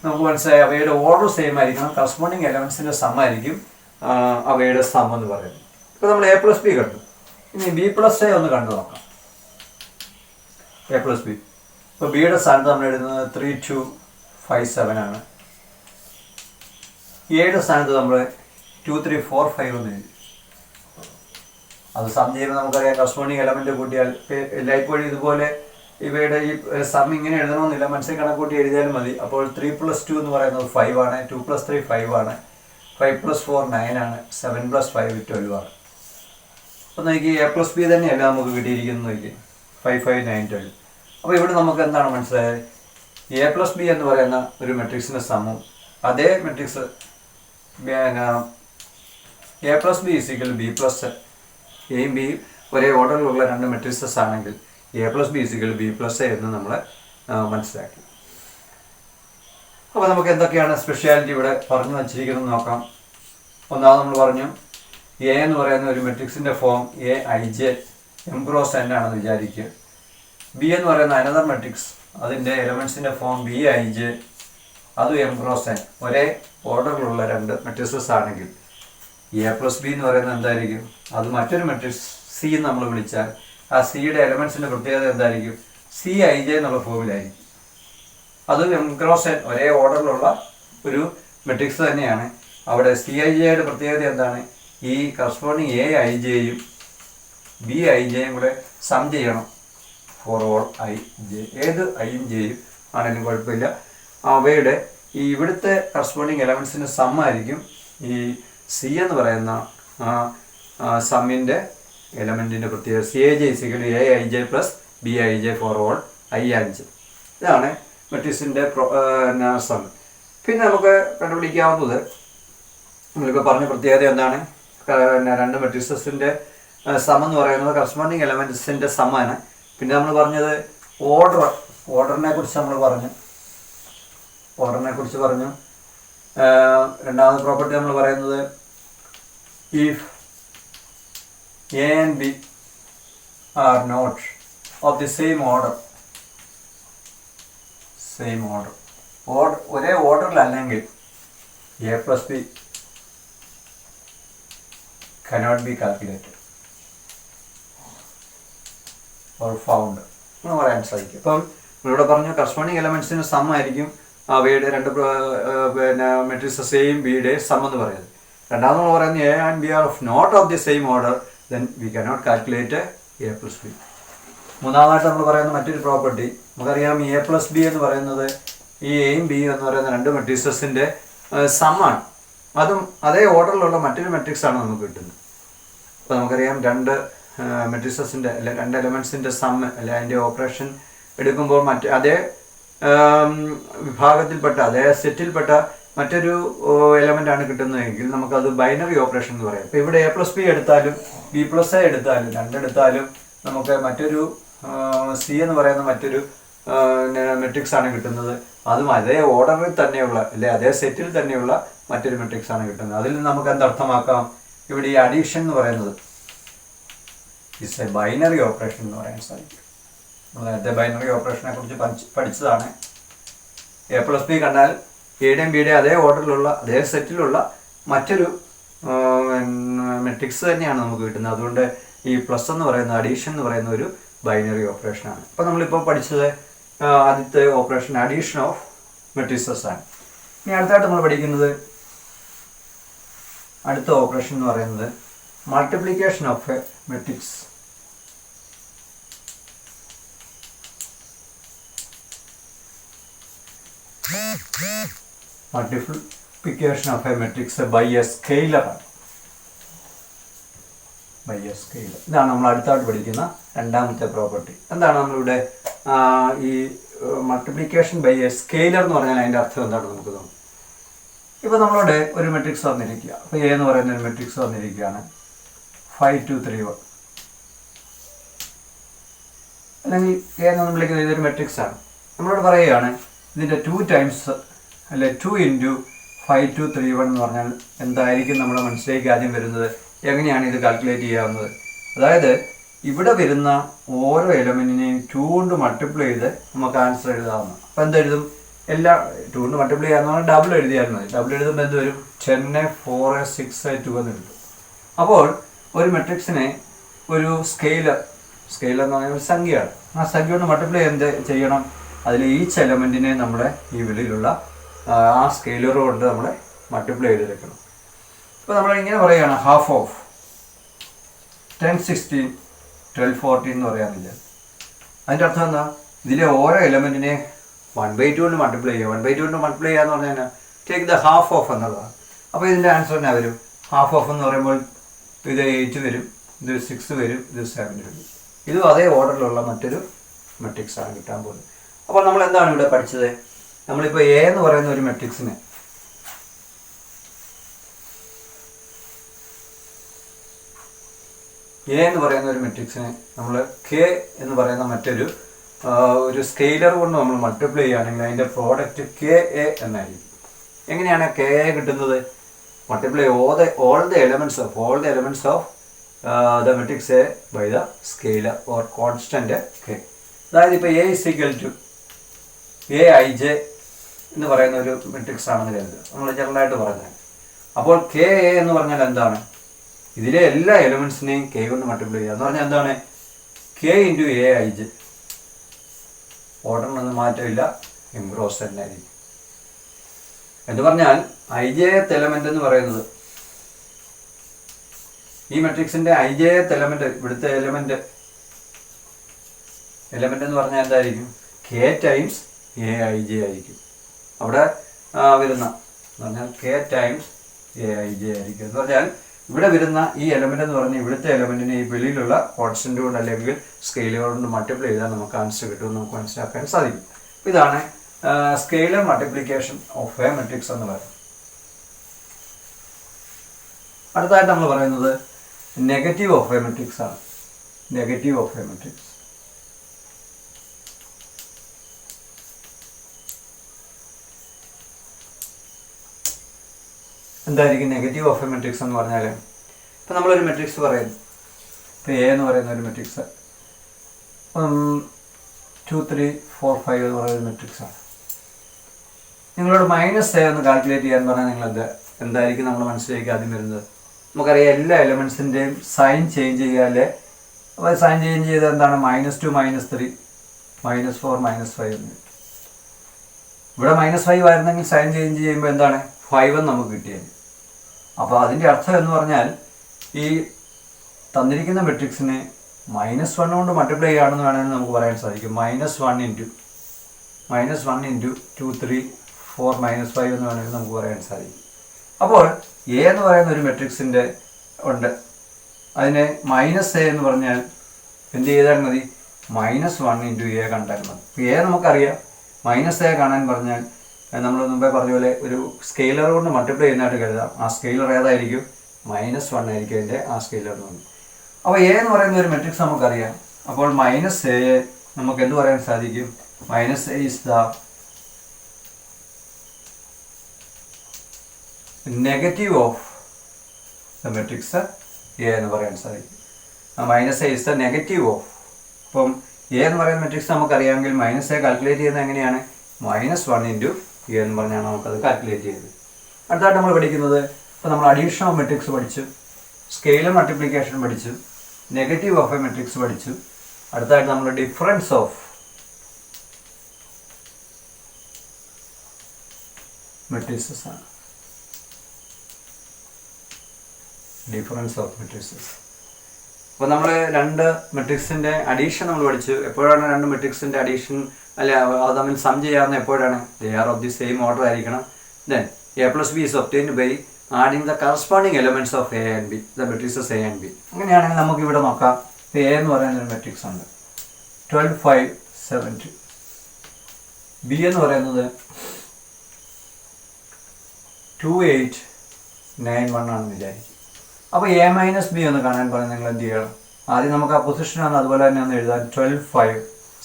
നമുക്ക് മനസ്സിലായി അവയുടെ order same ആയിരിക്കണം, corresponding എലമെൻസിൻ്റെ some ആയിരിക്കും അവയുടെ some എന്ന് പറയുന്നത്. ഇപ്പോൾ നമ്മൾ എ പ്ലസ് ബി കണ്ടു, ഇനി ബി പ്ലസ് എ ഒന്ന് കണ്ടു നോക്കാം. എ പ്ലസ് ബി, ഇപ്പോൾ ബിയുടെ സ്ഥാനത്ത് നമ്മൾ എഴുതുന്നത് 3 2 5 7 ആണ്. എയുടെ സ്ഥാനത്ത് നമ്മൾ 2 3 4 5 എന്ന് എഴുതി. അത് സം ചെയ്യുമ്പോൾ നമുക്കറിയാം കറസ്പോണ്ടിങ് എലമെന്റ് കൂട്ടിയാൽ എല്ലായ്പ്പോഴും ഇതുപോലെ ഇവയുടെ ഈ സം ഇങ്ങനെ എഴുതണമെന്നില്ല, മനസ്സിൽ കണക്കൂട്ടി എഴുതിയാലും മതി. അപ്പോൾ 3 + 2 എന്ന് പറയുന്നത് 5 ആണ്, 2 + 3 5 ആണ്, 5 + 4 9 ആണ്, 7 + 5 12 ആണ്. അപ്പോൾ നോക്കി A+B തന്നെയല്ല നമുക്ക് കിട്ടിയിരിക്കുന്നത്. നോക്കി 5 5 9 12. അപ്പോൾ ഇവിടെ നമുക്ക് എന്താണ് മനസ്സിലായത്? A+B എന്ന് പറയുന്ന ഒരു മെട്രിക്സിൻ്റെ സമ്മും അതേ മെട്രിക്സ് A+B = B+, എയും ബിയും ഒരേ ഓർഡറിലുള്ള രണ്ട് മെട്രിക്സസ് ആണെങ്കിൽ A+B = B+, എന്ന് നമ്മൾ മനസ്സിലാക്കി. അപ്പോൾ നമുക്ക് എന്തൊക്കെയാണ് സ്പെഷ്യാലിറ്റി ഇവിടെ പറഞ്ഞു വച്ചിരിക്കുന്നത് നോക്കാം. ഒന്നാമത് നമ്മൾ പറഞ്ഞു എ എന്ന് പറയുന്ന ഒരു മെട്രിക്സിൻ്റെ ഫോം AIJ M×n ആണെന്ന് വിചാരിക്കുക. ബി എന്ന് പറയുന്ന അനദർ മെട്രിക്സ്, അതിൻ്റെ എലമെൻസിൻ്റെ ഫോം BIJ, അതും M×n, ഒരേ ഓർഡറിലുള്ള രണ്ട് മെട്രിക്സസ് ആണെങ്കിൽ A+B എന്ന് പറയുന്നത് എന്തായിരിക്കും? അത് മറ്റൊരു മെട്രിക്സ് സി എന്ന് നമ്മൾ വിളിച്ചാൽ ആ സിയുടെ എലമെൻസിൻ്റെ പ്രത്യേകത എന്തായിരിക്കും? CIJ എന്നുള്ള ഫോമിലായിരിക്കും. അത് M×n ഒരേ ഓർഡറിലുള്ള ഒരു മെട്രിക്സ് തന്നെയാണ്. അവിടെ CIJയുടെ പ്രത്യേകത എന്താണ്? ഈ കറസ്പോണ്ടിങ് AIJയും BIJയും കൂടെ സം ചെയ്യണം ഫോർ ഓൾ IJ. ഏത് ഐയും ജെയും ആണെങ്കിലും കുഴപ്പമില്ല, അവയുടെ ഈ ഇവിടുത്തെ കറസ്പോണ്ടിങ് എലമെൻസിൻ്റെ സം ആയിരിക്കും ഈ സി എന്ന് പറയുന്ന സമ്മിൻ്റെ എലമെൻറ്റിൻ്റെ പ്രത്യേകത. CIJ = AIJ + BIJ for all I and J. ഇതാണ് മെട്രിക്സിൻ്റെ സം. പിന്നെ നമുക്ക് കണ്ടുപിടിക്കാവുന്നത്, നമ്മളിപ്പോൾ പറഞ്ഞ പ്രത്യേകത എന്താണ്? രണ്ട് മെട്രിക്സസിൻ്റെ സം എന്ന് പറയുന്നത് കറസ്പോണ്ടിങ് എലമെൻറ്റ്സിൻ്റെ സമ്മാണ്. പിന്നെ നമ്മൾ പറഞ്ഞത് ഓർഡറിനെ കുറിച്ച് നമ്മൾ പറഞ്ഞു. രണ്ടാമത്തെ പ്രോപ്പർട്ടി നമ്മൾ പറയുന്നത് if A and B are not of the same order, ഒരേ ഓർഡറിലല്ലെങ്കിൽ A+B cannot be calculated or found എന്ന് പറയാൻ സാധിക്കും. അപ്പം നമ്മളിവിടെ പറഞ്ഞു കറസ്പോണ്ടിങ് എലമെൻറ്റ്സിൻ്റെ സം ആയിരിക്കും അവയുടെ രണ്ട് മെട്രിക്സ് എയും ബിയുടെയും സം എന്ന് പറയുന്നത്. രണ്ടാമത് നമ്മൾ പറയുന്നത് A and B are not of the same order, then we cannot calculate A+B. മൂന്നാമതായിട്ട് നമ്മൾ പറയുന്ന മറ്റൊരു പ്രോപ്പർട്ടി, നമുക്കറിയാം A+B എന്ന് പറയുന്നത് ഈ എയും ബിയും എന്ന് പറയുന്ന രണ്ട് മെട്രിക്സസിൻ്റെ സമ്മാണ്. അതും അതേ ഓർഡറിലുള്ള മറ്റൊരു മെട്രിക്സ് ആണ് നമുക്ക് കിട്ടുന്നത്. അപ്പോൾ നമുക്കറിയാം രണ്ട് മെട്രിക്സസിൻ്റെ രണ്ട് എലമെൻറ്റ്സിൻ്റെ സം അല്ലെ അതിൻ്റെ ഓപ്പറേഷൻ എടുക്കുമ്പോൾ അതേ വിഭാഗത്തിൽപ്പെട്ട അതേ സെറ്റിൽപ്പെട്ട മറ്റൊരു എലമെൻ്റ് ആണ് കിട്ടുന്നതെങ്കിൽ നമുക്കത് ബൈനറി ഓപ്പറേഷൻ എന്ന് പറയാം. ഇപ്പോൾ ഇവിടെ A+B എടുത്താലും B+A എടുത്താലും രണ്ടെടുത്താലും നമുക്ക് മറ്റൊരു C എന്ന് പറയുന്ന മറ്റൊരു മെട്രിക്സ് ആണ് കിട്ടുന്നത്. അതും അതേ ഓർഡറിൽ തന്നെയുള്ള അല്ലെ അതേ സെറ്റിൽ തന്നെയുള്ള മറ്റൊരു മെട്രിക്സ് ആണ് കിട്ടുന്നത്. അതിൽ നിന്ന് നമുക്ക് എന്തർത്ഥമാക്കാം? ഇവിടെ ഈ അഡീഷൻ എന്ന് പറയുന്നത് ഇറ്റ്സ് എ ബൈനറി ഓപ്പറേഷൻ എന്ന് പറയാൻ സാധിക്കും. നമ്മൾ നേരത്തെ ബൈനറി ഓപ്പറേഷനെ കുറിച്ച് പഠിച്ചതാണ്. A+B കണ്ടാൽ എയുടെയും ബിയുടെയും അതേ ഓർഡറിലുള്ള അതേ സെറ്റിലുള്ള മറ്റൊരു മെട്രിക്സ് തന്നെയാണ് നമുക്ക് കിട്ടുന്നത്. അതുകൊണ്ട് ഈ പ്ലസ് എന്ന് പറയുന്ന അഡീഷൻ എന്ന് പറയുന്ന ഒരു ബൈനറി ഓപ്പറേഷനാണ്. അപ്പോൾ നമ്മളിപ്പോൾ പഠിച്ചത് ആദ്യത്തെ ഓപ്പറേഷൻ അഡീഷൻ ഓഫ് മെട്രിക്സസ് ആണ്. ഇനി അടുത്തായിട്ട് നമ്മൾ പഠിക്കുന്നത് അടുത്ത ഓപ്പറേഷൻ എന്ന് പറയുന്നത് multiplication of a matrix. Multiplication of a matrix by a scalar ആണ്. ഇതാണ് നമ്മൾ അടുത്തായിട്ട് പഠിക്കുന്ന രണ്ടാമത്തെ പ്രോപ്പർട്ടി. എന്താണ് നമ്മളിവിടെ ഈ മൾട്ടിപ്ലിക്കേഷൻ ബൈ എ സ്കെയിലർ എന്ന് പറഞ്ഞാൽ അതിൻ്റെ അർത്ഥം എന്താണ് നമുക്ക് തോന്നും? ഇപ്പോൾ നമ്മളോട് ഒരു മെട്രിക്സ് വന്നിരിക്കുക. അപ്പോൾ എ എന്ന് പറയുന്ന ഒരു മെട്രിക്സ് വന്നിരിക്കുകയാണ് 5 2 3 1, അല്ലെങ്കിൽ എ എന്ന് വിളിക്കുന്നത് ഇതൊരു മെട്രിക്സ് ആണ്. നമ്മളോട് പറയുകയാണ് ഇതിൻ്റെ 2 ടൈംസ് അല്ലെ 2 × 5 2 3 1 എന്ന് പറഞ്ഞാൽ എന്തായിരിക്കും നമ്മുടെ മനസ്സിലേക്ക് ആദ്യം വരുന്നത്? എങ്ങനെയാണ് ഇത് കാൽക്കുലേറ്റ് ചെയ്യാവുന്നത്? അതായത് ഇവിടെ വരുന്ന ഓരോ എലമെൻറ്റിനെയും 2 കൊണ്ട് മൾട്ടിപ്ലൈ ചെയ്ത് നമുക്ക് ആൻസർ എഴുതാവുന്ന. അപ്പോൾ എന്തെഴുതും? എല്ലാ 2 കൊണ്ട് മൾട്ടിപ്ലൈ ചെയ്യാന്ന് പറഞ്ഞാൽ ഡബിൾ എഴുതിയാൽ മതി. ഡബിൾ എഴുതുമ്പോൾ എന്ത് വരും? 10 4 6 2 എന്ന് എഴുതും. അപ്പോൾ ഒരു മെട്രിക്സിനെ ഒരു സ്കെയിലർ എന്ന് പറയുന്ന ഒരു സംഖ്യയാണ്. ആ സംഖ്യ കൊണ്ട് മൾട്ടിപ്ലൈ എന്ത് ചെയ്യണം? അതിൽ ഈച്ച് എലമെൻറ്റിനെ നമ്മുടെ ഈ വെളിയിലുള്ള ആ സ്കെയിലർ കൊണ്ട് നമ്മൾ മൾട്ടിപ്ലൈ ചെയ്തെടുക്കണം. ഇപ്പോൾ നമ്മൾ ഇങ്ങനെ പറയുകയാണ് ഹാഫ് ഓഫ് 10 16 12 14 എന്ന് പറയാനില്ല. അതിൻ്റെ അർത്ഥം എന്താ? ഇതിലെ ഓരോ എലമെൻറ്റിനെ 1/2 കൊണ്ട് മൾട്ടിപ്ലൈ ചെയ്യുക. 1/2 കൊണ്ട് മൾട്ടിപ്ലൈ ചെയ്യുക എന്ന് പറഞ്ഞാൽ ടേക്ക് ദ ഹാഫ് ഓഫ് എന്നുള്ളതാണ്. അപ്പോൾ ഇതിൻ്റെ ആൻസർ തന്നെ വരും. ഹാഫ് ഓഫ് എന്ന് പറയുമ്പോൾ ഇത് 8 വരും, ഇത് 6 വരും, ഇത് 7 വരും. ഇതും അതേ ഓർഡറിലുള്ള മറ്റൊരു മെട്രിക്സ് ആണ് കിട്ടാൻ പോകുന്നത്. അപ്പോൾ നമ്മൾ എന്താണ് ഇവിടെ പഠിച്ചത്? നമ്മളിപ്പോൾ എ എന്ന് പറയുന്ന ഒരു മെട്രിക്സിനെ നമ്മൾ കെ എന്ന് പറയുന്ന മറ്റൊരു സ്കെയിലർ കൊണ്ട് നമ്മൾ മൾട്ടിപ്ലൈ ചെയ്യുകയാണെങ്കിൽ അതിൻ്റെ പ്രോഡക്റ്റ് കെ എ എന്നായിരിക്കും. എങ്ങനെയാണ് കെ എ കിട്ടുന്നത്? Multiply all the elements of the matrix A by the scalar or constant K. അതായത് ഇപ്പോൾ A is equal to Aij എന്ന് പറയുന്ന ഒരു മെട്രിക്സ് ആണെന്ന് കരുതുക, നമ്മൾ ജനറലായിട്ട് പറഞ്ഞാൽ. അപ്പോൾ കെ എ എന്ന് പറഞ്ഞാൽ എന്താണ്? ഇതിലെ എല്ലാ എലിമെൻസിനെയും കെ കൊണ്ട് മൾട്ടിപ്ലൈ ചെയ്യുക എന്ന് പറഞ്ഞാൽ എന്താണ്? K into Aij. ഓർഡറിനൊന്നും മാറ്റമില്ല, ഇംഗ്രോസ് തന്നെ ആയിരിക്കും. എന്ന് പറഞ്ഞാൽ ijth എലമെന്റ് എന്ന് പറയുന്നത് ഈ മെട്രിക്സിന്റെ ijth എലമെന്റ്, ഇവിടുത്തെ എലമെന്റ് എന്ന് പറഞ്ഞാൽ എന്തായിരിക്കും? കെ ടൈംസ് Aij ആയിരിക്കും. അവിടെ വരുന്ന എന്ന് പറഞ്ഞാൽ കെ ടൈംസ് Aij ആയിരിക്കും. എന്ന് പറഞ്ഞാൽ ഇവിടെ വരുന്ന ഈ എലമെന്റ് എന്ന് പറഞ്ഞാൽ ഇവിടുത്തെ എലമെന്റിനെ ഈ വെളിയിലുള്ള കോൺസ്റ്റന്റ് കൊണ്ട് അല്ലെങ്കിൽ സ്കെയിലുകൾ കൊണ്ട് മൾട്ടിപ്ലൈ ചെയ്താൽ നമുക്ക് ആൻസർ കിട്ടുമെന്ന് നമുക്ക് മനസ്സിലാക്കാൻ സാധിക്കും. ഇതാണ് scalar multiplication of a matrix എന്ന് പറയുന്നത്. അടുത്തായിട്ട് നമ്മൾ പറയുന്നത് നെഗറ്റീവ് ഓഫ് എ മെട്രിക്സ് ആണ്. നെഗറ്റീവ് ഓഫ് എ മെട്രിക്സ് എന്തായിരിക്കും? നെഗറ്റീവ് ഓഫ് എ മെട്രിക്സ് എന്ന് പറഞ്ഞാൽ ഇപ്പം നമ്മളൊരു മെട്രിക്സ് പറയുന്നു. ഇപ്പോൾ എ എന്ന് പറയുന്ന ഒരു മെട്രിക്സ് 2 3 4 5 എന്ന് പറയുന്ന മെട്രിക്സാണ്. നിങ്ങളോട് -a ഒന്ന് കാൽക്കുലേറ്റ് ചെയ്യാൻ പറഞ്ഞാൽ നിങ്ങൾ എന്തായിരിക്കും നമ്മുടെ മനസ്സിലേക്ക് ആദ്യം വരുന്നത്? നമുക്കറിയാം എല്ലാ എലമെൻസിൻ്റെയും സൈൻ ചേഞ്ച് ചെയ്യാല്ലേ. അപ്പോൾ സൈൻ ചേഞ്ച് ചെയ്താൽ എന്താണ്? -2 -3 -4 -5 എന്ന്. ഇവിടെ -5 ആയിരുന്നെങ്കിൽ സൈൻ ചേഞ്ച് ചെയ്യുമ്പോൾ എന്താണ്? 5 എന്ന് നമുക്ക് കിട്ടിയത്. അപ്പോൾ അതിൻ്റെ അർത്ഥം എന്ന് പറഞ്ഞാൽ ഈ തന്നിരിക്കുന്ന മെട്രിക്സിനെ -1 കൊണ്ട് മൾട്ടിപ്ലൈ ചെയ്യുകയാണെന്ന് വേണമെങ്കിൽ നമുക്ക് പറയാൻ സാധിക്കും. -1 ഇൻറ്റു 2 3 4 -5 എന്ന് വേണമെങ്കിൽ നമുക്ക് പറയാൻ സാധിക്കും. അപ്പോൾ എ എന്ന് പറയുന്ന ഒരു മെട്രിക്സിൻ്റെ ഉണ്ട്, അതിനെ -a എന്ന് പറഞ്ഞാൽ എന്ത് ചെയ്താൽ മതി? -1 ഇൻറ്റു എ കണ്ടാൽ മതി. ഇപ്പോൾ എ നമുക്കറിയാം. -a കാണാൻ പറഞ്ഞാൽ നമ്മൾ മുമ്പേ പറഞ്ഞ പോലെ ഒരു സ്കെയിലർ കൊണ്ട് മൾട്ടിപ്ലൈ ചെയ്യുന്നതായിട്ട് കരുതാം. ആ സ്കെയിലർ ഏതായിരിക്കും? -1 ആയിരിക്കും അതിൻ്റെ ആ സ്കെയിലർ എന്ന് പറഞ്ഞു. അപ്പോൾ എ എന്ന് പറയുന്ന ഒരു മെട്രിക്സ് നമുക്കറിയാം. അപ്പോൾ -a നമുക്ക് എന്ത് പറയാൻ സാധിക്കും? -a is the negative of the matrix A എന്ന് പറയാൻ സാധിക്കും. -a is the negative of. അപ്പം എ എന്ന് പറയുന്ന മെട്രിക്സ് നമുക്കറിയാമെങ്കിൽ -a കാൽക്കുലേറ്റ് ചെയ്യുന്നത് എങ്ങനെയാണ്? -1 ഇൻറ്റു എ എന്ന് പറഞ്ഞാണ് നമുക്കത് കാൽക്കുലേറ്റ് ചെയ്തത്. അടുത്തായിട്ട് നമ്മൾ പഠിക്കുന്നത്, ഇപ്പോൾ നമ്മൾ അഡീഷൻ ഓഫ് മെട്രിക്സ് പഠിച്ചു, സ്കെയിലർ മൾട്ടിപ്ലിക്കേഷൻ പഠിച്ചു, നെഗറ്റീവ് ഓഫ് എ മെട്രിക്സ് പഠിച്ചു. അടുത്തായിട്ട് നമ്മൾ ഡിഫറൻസ് ഓഫ് മെട്രിക്സസ് ആണ്. Difference of matrixes. അപ്പോൾ നമ്മൾ രണ്ട് മെട്രിക്സിൻ്റെ അഡീഷൻ നമ്മൾ പഠിച്ചു. എപ്പോഴാണ് രണ്ട് മെട്രിക്സിൻ്റെ അഡീഷൻ അല്ലെ അത് തമ്മിൽ സം ചെയ്യാവുന്ന എപ്പോഴാണ്? They are of the same order ആയിരിക്കണം. Then a plus b is obtained by adding the corresponding elements of a and b, the matrices a and b. അങ്ങനെയാണെങ്കിൽ നമുക്ക് ഇവിടെ നോക്കാം. എ എന്ന് പറയുന്ന ഒരു മെട്രിക്സ് ഉണ്ട്, 12 5 7 2. ബി എന്ന് പറയുന്നത് 2 8 9 1 ആണെന്ന് വിചാരിക്കും. അപ്പോൾ a മൈനസ് ബി എന്ന് കാണാൻ പറഞ്ഞാൽ നിങ്ങൾ എന്ത് ചെയ്യണം? ആദ്യം നമുക്ക് ആ പൊസിഷനാണ് അതുപോലെ തന്നെ ഒന്ന് എഴുതാൻ. 12 5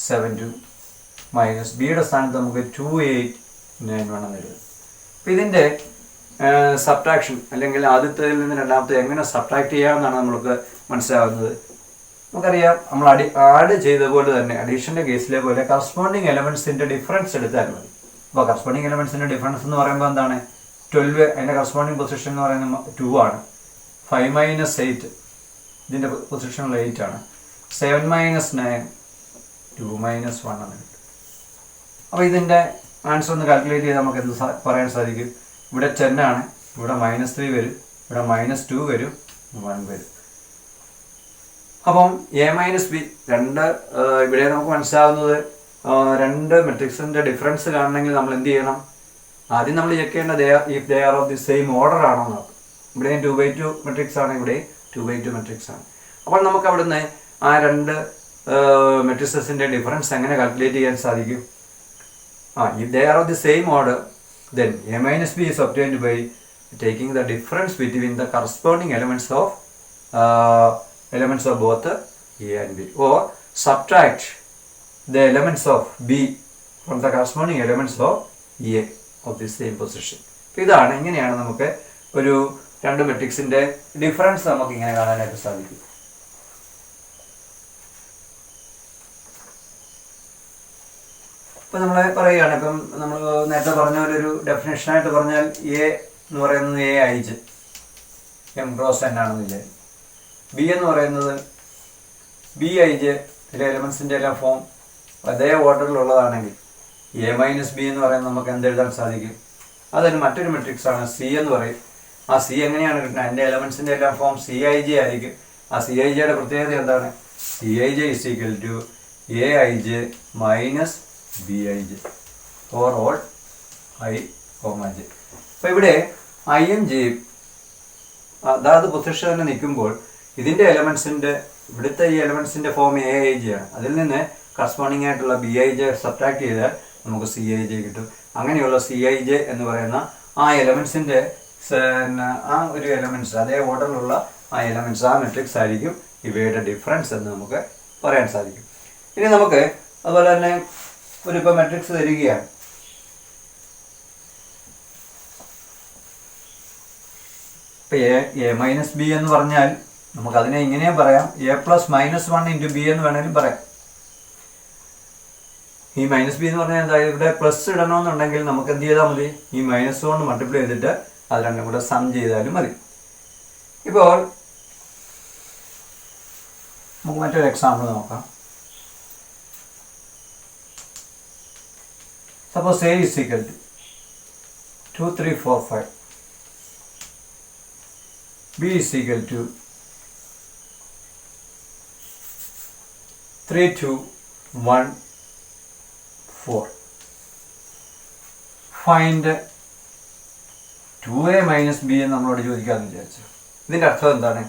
7 2 മൈനസ് ബിയുടെ സ്ഥാനത്ത് നമുക്ക് 2 8 9 1 എന്ന് എഴുതാം. അപ്പോൾ ഇതിൻ്റെ സബ്ട്രാക്ഷൻ അല്ലെങ്കിൽ ആദ്യത്തേതിൽ നിന്ന് രണ്ടാമത്തെ എങ്ങനെ സബ്ട്രാക്ട് ചെയ്യാമെന്നാണ് നമുക്ക് മനസ്സിലാവുന്നത്. നമുക്കറിയാം, നമ്മൾ ആഡ് ചെയ്ത പോലെ തന്നെ അഡീഷൻ്റെ കേസിലെ പോലെ കറസ്പോണ്ടിങ് എലമെൻസിൻ്റെ ഡിഫറൻസ് എടുത്താൽ മതി. അപ്പോൾ കറസ്പോണ്ടിങ് എലമെൻസിൻ്റെ ഡിഫറൻസ് എന്ന് പറയുമ്പോൾ എന്താണ്? 12, അതിൻ്റെ കറസ്പോണ്ടിങ് പൊസിഷൻ എന്ന് പറയുന്നത് 2 ആണ്. 5 മൈനസ് 8 ഇതിൻ്റെ പൊസിഷനിൽ 8 ആണ്. 7 മൈനസ് 9 2 മൈനസ് 1 എന്ന് കിട്ടും. അപ്പോൾ ഇതിൻ്റെ ആൻസർ ഒന്ന് കാൽക്കുലേറ്റ് ചെയ്താൽ നമുക്ക് എന്ത് പറയാൻ സാധിക്കും? ഇവിടെ 10 ആണ്, ഇവിടെ -3 വരും, ഇവിടെ -2 വരും, 1 വരും. അപ്പം a മൈനസ് ബി രണ്ട് ഇവിടെ നമുക്ക് മനസ്സിലാവുന്നത് രണ്ട് മെട്രിക്സിൻ്റെ ഡിഫറൻസ് കാണണമെങ്കിൽ നമ്മൾ എന്ത് ചെയ്യണം? ആദ്യം നമ്മൾ ചെക്ക് ചെയ്യേണ്ടത് if they are of the same order ആണോ എന്ന് നോക്കാം. ഇവിടെയും 2/2 മെട്രിക്സ് ആണ്, ഇവിടെ 2/2 മെട്രിക്സ് ആണ്. അപ്പോൾ നമുക്ക് അവിടുന്ന് ആ രണ്ട് മെട്രിക്സിൻ്റെ ഡിഫറൻസ് എങ്ങനെ കാൽക്കുലേറ്റ് ചെയ്യാൻ സാധിക്കും? If they are of the same order, then a minus b is obtained by taking the difference between the corresponding elements of both a and b, or subtract the elements of b from the corresponding elements of a of the same position. ഇതാണ്, ഇങ്ങനെയാണ് നമുക്ക് ഒരു രണ്ട് മെട്രിക്സിൻ്റെ difference നമുക്ക് ഇങ്ങനെ കാണാനായിട്ട് സാധിക്കും. ഇപ്പം നമ്മൾ പറയുകയാണ്, ഇപ്പം നമ്മൾ നേരത്തെ പറഞ്ഞ പോലെ ഒരു ഡെഫിനേഷനായിട്ട് പറഞ്ഞാൽ എ എന്ന് പറയുന്നത് A i j m cross n ആണെന്നില്ല. ബി എന്ന് പറയുന്നത് ബി ഐ ജെ ഇതിലെ എലമെൻസിൻ്റെ എല്ലാം ഫോം അതേ ഓർഡറിലുള്ളതാണെങ്കിൽ എ മൈനസ് ബി എന്ന് പറയുന്നത് നമുക്ക് എന്തെഴുതാൻ സാധിക്കും? അതൊരു മറ്റൊരു മെട്രിക്സ് ആണ്, സി എന്ന് പറയും. ആ സി എങ്ങനെയാണ് കിട്ടുന്നത്? അതിൻ്റെ എലമെൻസിൻ്റെ എല്ലാം ഫോം സി ഐ ജെ ആയിരിക്കും. ആ സി ഐ ജെയുടെ പ്രത്യേകത എന്താണ്? C i j is equal to a i j minus b i j for all i comma j. അപ്പോൾ ഇവിടെ ഐയും ജെയും അതാത് പൊസിഷൻ തന്നെ നിൽക്കുമ്പോൾ ഇതിൻ്റെ എലമെൻസിൻ്റെ ഇവിടുത്തെ ഈ എലമെൻസിൻ്റെ ഫോം എ ഐ ജെ ആണ്. അതിൽ നിന്ന് കറസ്പോണ്ടിങ് ആയിട്ടുള്ള ബി ഐ ജെ സബ്ട്രാക്ട് ചെയ്താൽ നമുക്ക് സി ഐ ജെ കിട്ടും. അങ്ങനെയുള്ള സി ഐ ജെ എന്ന് പറയുന്ന ആ എലമെൻസിൻ്റെ ആ ഒരു എലമെൻറ്റ്സ് അതേ ഓർഡറിലുള്ള ആ എലമെൻറ്റ്സ് ആ മെട്രിക്സ് ആയിരിക്കും ഇവയുടെ ഡിഫറൻസ് എന്ന് നമുക്ക് പറയാൻ സാധിക്കും. ഇനി നമുക്ക് അതുപോലെ തന്നെ ഒരിപ്പോൾ മെട്രിക്സ് തരികയാണ്. ഇപ്പം എ മൈനസ് ബി എന്ന് പറഞ്ഞാൽ നമുക്കതിനെ ഇങ്ങനെയും പറയാം, എ പ്ലസ് -1 ഇൻറ്റു ബി എന്ന് വേണമെങ്കിലും പറയാം. ഈ മൈനസ് ബി എന്ന് പറഞ്ഞാൽ എന്താ? ഇവിടെ പ്ലസ് ഇടണമെന്നുണ്ടെങ്കിൽ നമുക്ക് എന്ത് ചെയ്താൽ മതി? ഈ മൈനസ് കൊണ്ട് മൾട്ടിപ്ലൈ ചെയ്തിട്ട് അത് രണ്ടും കൂടെ സം ചെയ്താലും മതി. ഇപ്പോൾ നമുക്ക് മറ്റൊരു എക്സാമ്പിൾ നോക്കാം. Suppose A is equal to 2, 3, 4, 5. B is equal to 3, 2, 1, 4. Find 2a minus b എന്ന് നമ്മളോട് ചോദിക്കാമെന്ന് വിചാരിച്ചു. ഇതിൻ്റെ അർത്ഥം എന്താണ്?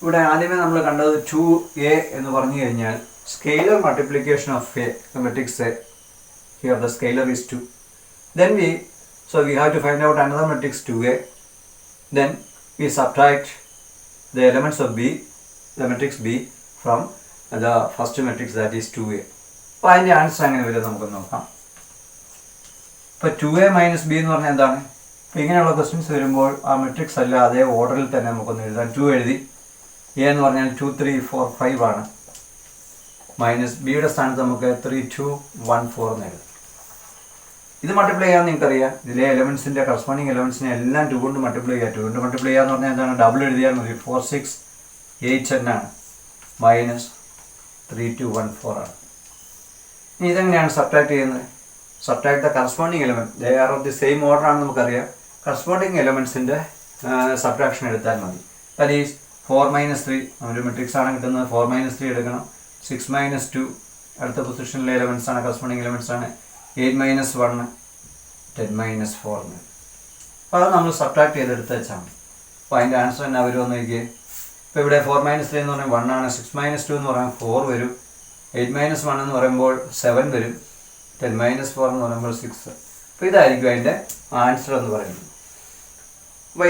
ഇവിടെ ആദ്യമേ നമ്മൾ കണ്ടത് 2a എന്ന് പറഞ്ഞു കഴിഞ്ഞാൽ scalar multiplication of a, matrix A. Here the scalar is 2. Then we have to find out another matrix 2a. Then we subtract the elements of b, the matrix b, from the first matrix, that is 2a. അപ്പോൾ അതിൻ്റെ answer എങ്ങനെ വരും നമുക്ക് നോക്കാം. ഇപ്പോൾ 2a minus B എന്ന് പറഞ്ഞാൽ എന്താണ്? അപ്പോൾ ഇങ്ങനെയുള്ള ക്വസ്റ്റ്യൻസ് വരുമ്പോൾ ആ മെട്രിക്സ് അല്ല അതേ ഓർഡറിൽ തന്നെ നമുക്കൊന്ന് എഴുതാം. 2 എഴുതി, എ എന്ന് പറഞ്ഞാൽ 2, 3, 4, 5 ആണ്. മൈനസ് ബിയുടെ സ്ഥാനത്ത് നമുക്ക് 3, 2, 1, 4 എന്ന് എഴുതാം. ഇത് മൾട്ടിപ്ലൈ ചെയ്യാൻ നിങ്ങൾക്കറിയാം. ഇതിലെ എലമെൻസിൻ്റെ കറസ്പോണ്ടിങ് എലമെൻസിനെ എല്ലാം 2 കൊണ്ട് മൾട്ടിപ്ലൈ ചെയ്യുക. 2 കൊണ്ട് മൾട്ടിപ്ലൈ ചെയ്യുക എന്ന് പറഞ്ഞാൽ എന്താണ്? ഡബിൾ എഴുതിയാൽ മതി. 4, 6, 8, 10 ആണ്. മൈനസ് 3, 2, 1, 4 ആണ്. ഇനി ഇതെങ്ങനെയാണ് സബ്ട്രാക്ട് ചെയ്യുന്നത്? Subtract the corresponding element. They are of the same order ആണെന്ന് നമുക്കറിയാം. കറസ്പോണ്ടിങ് എലമെൻസിൻ്റെ സബ്ട്രാക്ഷൻ എടുത്താൽ മതി. ദാറ്റ് ഈസ് 4 - 3 ഒരു മെട്രിക്സ് ആണ് കിട്ടുന്നത്. 4 - 3 എടുക്കണം. 6 - 2 അടുത്ത പൊസിഷനിലെ എലമെൻറ്റ്സ് ആണ്, കറസ്പോണ്ടിങ് എലമെൻറ്റ്സ് ആണ്. 8 - 1 10 - 4 എന്ന്. അപ്പോൾ അത് നമ്മൾ സബ്ട്രാക്ട് ചെയ്തെടുത്ത് വെച്ചാൽ മതി. അപ്പോൾ അതിൻ്റെ ആൻസർ തന്നെ വരുമെന്ന് നോക്കിയേ. ഇപ്പോൾ ഇവിടെ 4 - 3 എന്ന് പറഞ്ഞാൽ 1 ആണ്. 6 - 2 എന്ന് പറഞ്ഞാൽ 4 വരും. 8 - 1 എന്ന് പറയുമ്പോൾ 7 വരും. 10 - 4 എന്ന് പറയുമ്പോൾ 6. അപ്പോൾ ഇതായിരിക്കും അതിൻ്റെ ആൻസർ എന്ന് പറയുന്നത്. അപ്പോൾ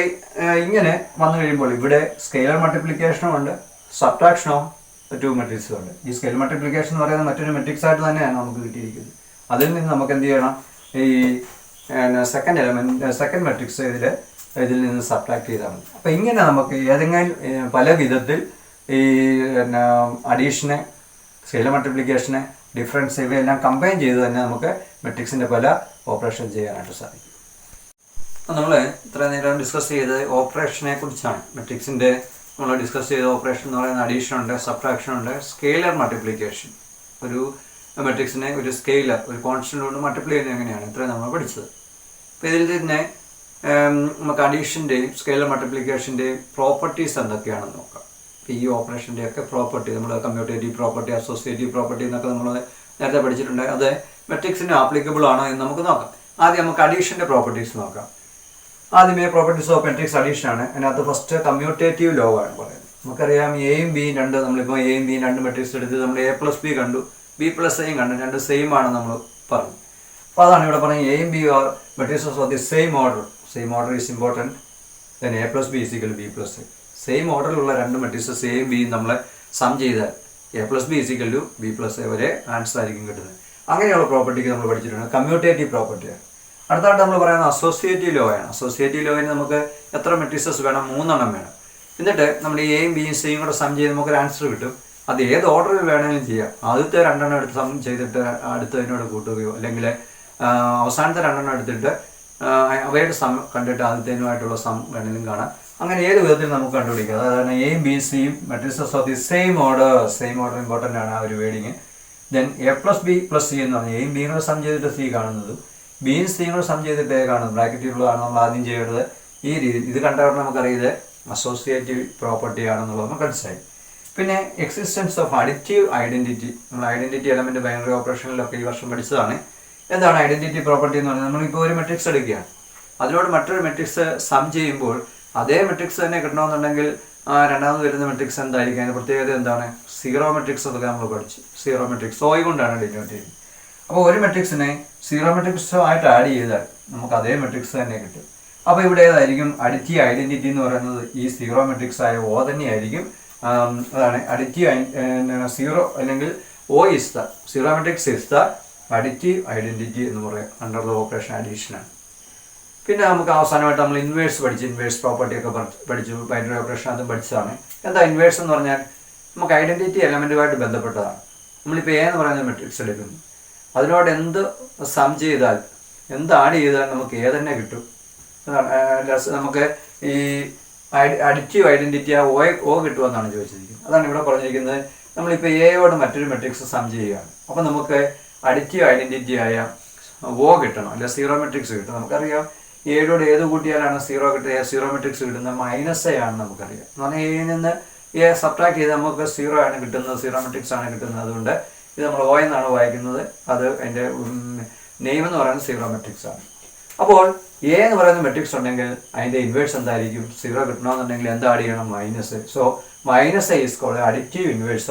ഇങ്ങനെ വന്നു കഴിയുമ്പോൾ ഇവിടെ സ്കെയിലർ മൾട്ടിപ്ലിക്കേഷനും ഉണ്ട്, സബ്ട്രാക്ഷനോ 2 മെട്രിക്സും ഉണ്ട്. ഈ സ്കെയിലർ മൾട്ടിപ്ലിക്കേഷൻ എന്ന് പറയുന്നത് മറ്റൊരു മെട്രിക്സ് ആയിട്ട് തന്നെയാണ് നമുക്ക് കിട്ടിയിരിക്കുന്നത്. അതിൽ നിന്ന് നമുക്ക് എന്ത് ചെയ്യണം? ഈ സെക്കൻഡ് മെട്രിക്സ് ഇതിൽ നിന്ന് സബ്ട്രാക്ട് ചെയ്താൽ മതി. അപ്പോൾ ഇങ്ങനെ നമുക്ക് ഏതെങ്കിലും പല വിധത്തിൽ ഈ അഡീഷനെ, സ്കെയിലർ മൾട്ടിപ്ലിക്കേഷനെ, ഡിഫറൻസ് ഇവയെല്ലാം കമ്പൈൻ ചെയ്ത് തന്നെ നമുക്ക് മെട്രിക്സിൻ്റെ പല ഓപ്പറേഷൻ ചെയ്യാനായിട്ട് സാധിക്കും. നമ്മൾ ഇത്ര നേരം ഡിസ്കസ് ചെയ്ത് ഓപ്പറേഷനെ കുറിച്ചാണ്. മെട്രിക്സിൻ്റെ നമ്മൾ ഡിസ്കസ് ചെയ്ത ഓപ്പറേഷൻ എന്ന് പറയുന്ന അഡീഷൻ ഉണ്ട്, സബ്ട്രാക്ഷൻ ഉണ്ട്, സ്കെയിലർ മൾട്ടിപ്ലിക്കേഷൻ. ഒരു മെട്രിക്സിനെ ഒരു സ്കെയിലർ, ഒരു കോൺസ്റ്റന്റ് കൊണ്ട് മൾട്ടിപ്ലൈ ചെയ്യുന്നത് എങ്ങനെയാണ്, ഇത്രയും നമ്മൾ പഠിച്ചത്. അപ്പോൾ ഇതിൽ തന്നെ നമുക്ക് അഡീഷൻ്റെയും സ്കെയിലർ മൾട്ടിപ്ലിക്കേഷൻ്റെയും പ്രോപ്പർട്ടീസ് എന്തൊക്കെയാണെന്ന് നോക്കാം. അപ്പോൾ ഈ ഓപ്പറേഷൻ്റെയൊക്കെ പ്രോപ്പർട്ടി, നമ്മൾ കമ്മ്യൂട്ടേറ്റീവ് പ്രോപ്പർട്ടി, അസോസിയേറ്റീവ് പ്രോപ്പർട്ടി എന്നൊക്കെ നമ്മൾ നേരത്തെ പഠിച്ചിട്ടുണ്ട്. അത് മെട്രിക്സിന് ആപ്ലിക്കബിൾ ആണോ എന്ന് നമുക്ക് നോക്കാം. ആദ്യം നമുക്ക് അഡീഷൻ്റെ പ്രോപ്പർട്ടീസ് നോക്കാം. ആദ്യമേ പ്രോപ്പർട്ടീസ് ഓഫ് മെട്രിക്സ് അഡീഷൻ ആണ്. അതിനകത്ത് ഫസ്റ്റ് കമ്മ്യൂട്ടേറ്റീവ് ലോ ആണ് പറയുന്നത്. നമുക്കറിയാം എയും ബിയും രണ്ട്, നമ്മളിപ്പോൾ എയും ബിയും രണ്ട് മെട്രിക്സ് എടുത്ത് നമ്മൾ A+B കണ്ടു, B+Aയും കണ്ടു, രണ്ട് സെയിം ആണ് നമ്മൾ പറഞ്ഞു. അപ്പോൾ അതാണ് ഇവിടെ പറഞ്ഞത് എയും ബിയും are matrices of the same order. Same order is important. Then A+B = B+A. Same ഓർഡറിലുള്ള രണ്ട് മെട്രിക്സസ് എയും ബിയും നമ്മൾ സം ചെയ്താൽ A+B = B+A വരെ ആൻസർ ആയിരിക്കും കിട്ടുന്നത്. അങ്ങനെയുള്ള പ്രോപ്പർട്ടിക്ക് നമ്മൾ പഠിച്ചിട്ടുണ്ട്. കമ്മ്യൂട്ടേറ്റീവ് പ്രോപ്പർട്ടിയാണ്. അടുത്തായിട്ട് നമ്മൾ പറയുന്നത് അസോസിയേറ്റീവ് ലോ ആണ്. അസോസിയേറ്റീവ് ലോയിന് നമുക്ക് എത്ര മെട്രിക്സസ് വേണം? 3 എണ്ണം വേണം. എന്നിട്ട് നമ്മൾ എയും ബിയും സിയും കൂടെ സം ചെയ്ത് നമുക്കൊരു ആൻസർ കിട്ടും. അത് ഏത് ഓർഡറിൽ വേണമെങ്കിലും ചെയ്യാം. ആദ്യത്തെ 2 എണ്ണം എടുത്ത് സം ചെയ്തിട്ട് അടുത്തതിനോട് കൂട്ടുകയോ അല്ലെങ്കിൽ അവസാനത്തെ 2 എണ്ണം എടുത്തിട്ട് അവയുടെ സം കണ്ടിട്ട് ആദ്യത്തേനുമായിട്ടുള്ള സം വേണമെങ്കിലും കാണാം. അങ്ങനെ ഏത് വിധത്തിൽ നമുക്ക് കണ്ടുപിടിക്കാം. അതായത് എയും ബിയും സിയും matrixes of the same order. Same order important ആണ് ആ ഒരു വേർഡിങ്. ദെൻ A+B+C എന്ന് പറഞ്ഞാൽ എയും ബിയും കൂടെ സം ചെയ്തിട്ട് സി കാണുന്നതും ബിയും സിയും കൂടെ സം ചെയ്തിട്ട് എ കാണുന്നത് ബ്രാക്കറ്റിലുള്ളതാണ് നമ്മൾ ആദ്യം ചെയ്യേണ്ടത്. ഈ രീതിയിൽ ഇത് കണ്ടവർ നമുക്കറിയത് അസോസിയേറ്റീവ് പ്രോപ്പർട്ടി ആണെന്നുള്ളത് നമുക്ക് മനസ്സിലായി. പിന്നെ എക്സിസ്റ്റൻസ് ഓഫ് അഡിറ്റീവ് ഐഡൻറ്റിറ്റി. നമ്മൾ ഐഡൻറ്റിറ്റി എലമെൻറ്റ് ബൈനറി ഓപ്പറേഷനിലൊക്കെ ഈ വർഷം പഠിച്ചതാണ്. എന്താണ് ഐഡൻറ്റിറ്റി പ്രോപ്പർട്ടി എന്ന് പറയുന്നത്? നമ്മളിപ്പോൾ ഒരു മെട്രിക്സ് എടുക്കുകയാണ്, അതിനോട് മറ്റൊരു മെട്രിക്സ് സം ചെയ്യുമ്പോൾ അതേ മെട്രിക്സ് തന്നെ കിട്ടണമെന്നുണ്ടെങ്കിൽ രണ്ടാമത് വരുന്ന മെട്രിക്സ് എന്തായിരിക്കും? അതിൻ്റെ പ്രത്യേകത എന്താണ്? സീറോ മെട്രിക്സ് എന്നൊക്കെ നമ്മൾ പഠിച്ചു. സീറോ മെട്രിക്സ് ഓയ് കൊണ്ടാണ് ഡിനോട്ട് ചെയ്യുന്നത്. അപ്പോൾ ഒരു മെട്രിക്സിനെ സീറോ മെട്രിക്സുമായിട്ട് ആഡ് ചെയ്താൽ നമുക്ക് അതേ മെട്രിക്സ് തന്നെ കിട്ടും. അപ്പോൾ ഇവിടെ ഏതായിരിക്കും അഡിറ്റീവ് ഐഡൻറ്റിറ്റി എന്ന് പറയുന്നത്? ഈ സീറോ മെട്രിക്സ് ആയ ഓ തന്നെയായിരിക്കും. അതാണ് അഡിറ്റീവ് സീറോ അല്ലെങ്കിൽ O is the zero matrix is the additive identity എന്ന് പറയും അണ്ടർ ദ ഓപ്പറേഷൻ അഡീഷനാണ്. പിന്നെ നമുക്ക് അവസാനമായിട്ട് നമ്മൾ ഇൻവേഴ്സ് പഠിച്ചു. ഇൻവേഴ്സ് പ്രോപ്പർട്ടിയൊക്കെ പഠിച്ചു. ബൈനറി ഓപ്പറേഷൻ അതും പഠിച്ചതാണ്. എന്താ ഇൻവേഴ്സ് എന്ന് പറഞ്ഞാൽ? നമുക്ക് ഐഡൻറ്റിറ്റി എലമെൻറ്റുമായിട്ട് ബന്ധപ്പെട്ടതാണ്. നമ്മളിപ്പോൾ എ എന്ന് പറയുന്ന മെട്രിക്സ് എടുക്കുന്നു, അതിനോട് എന്ത് സം ചെയ്താൽ എന്ത് ആഡ് ചെയ്താൽ നമുക്ക് എ തന്നെ കിട്ടും. നമുക്ക് ഈ അഡിറ്റീവ് ഐഡൻറ്റിറ്റി ആ ഓ കിട്ടുമെന്നാണ് ചോദിച്ചിരിക്കുന്നത്. അതാണ് ഇവിടെ പറഞ്ഞിരിക്കുന്നത്. നമ്മളിപ്പോൾ എയോട് മറ്റൊരു മെട്രിക്സ് സം ചെയ്യുകയാണ്. അപ്പോൾ നമുക്ക് അഡിറ്റീവ് ഐഡൻറ്റിറ്റി ആയ ഓ കിട്ടണം, അല്ല സീറോ മെട്രിക്സ് കിട്ടും. നമുക്കറിയാം എയോട് ഏത് കൂട്ടിയാലാണ് സീറോ മെട്രിക്സ് കിട്ടുന്നത്? -A ആണ് നമുക്കറിയാം. എന്ന് പറഞ്ഞാൽ എയിൽ നിന്ന് എ സബ്ട്രാക്ട് ചെയ്ത് നമുക്ക് സീറോ ആണ് കിട്ടുന്നത്, സീറോ മെട്രിക്സ് ആണ് കിട്ടുന്നത്. അതുകൊണ്ട് ഇത് നമ്മൾ ഓ എന്നാണ് വായിക്കുന്നത്. അത് അതിൻ്റെ നെയിം എന്ന് പറയുന്നത് സീറോ മെട്രിക്സ് ആണ്. അപ്പോൾ എ എന്ന് പറയുന്ന മെട്രിക്സ് ഉണ്ടെങ്കിൽ അതിൻ്റെ ഇൻവേഴ്സ് എന്തായിരിക്കും? സീറോ കിട്ടണമെന്നുണ്ടെങ്കിൽ എന്താ ആഡ് ചെയ്യണം? -A. So -A is called additive inverse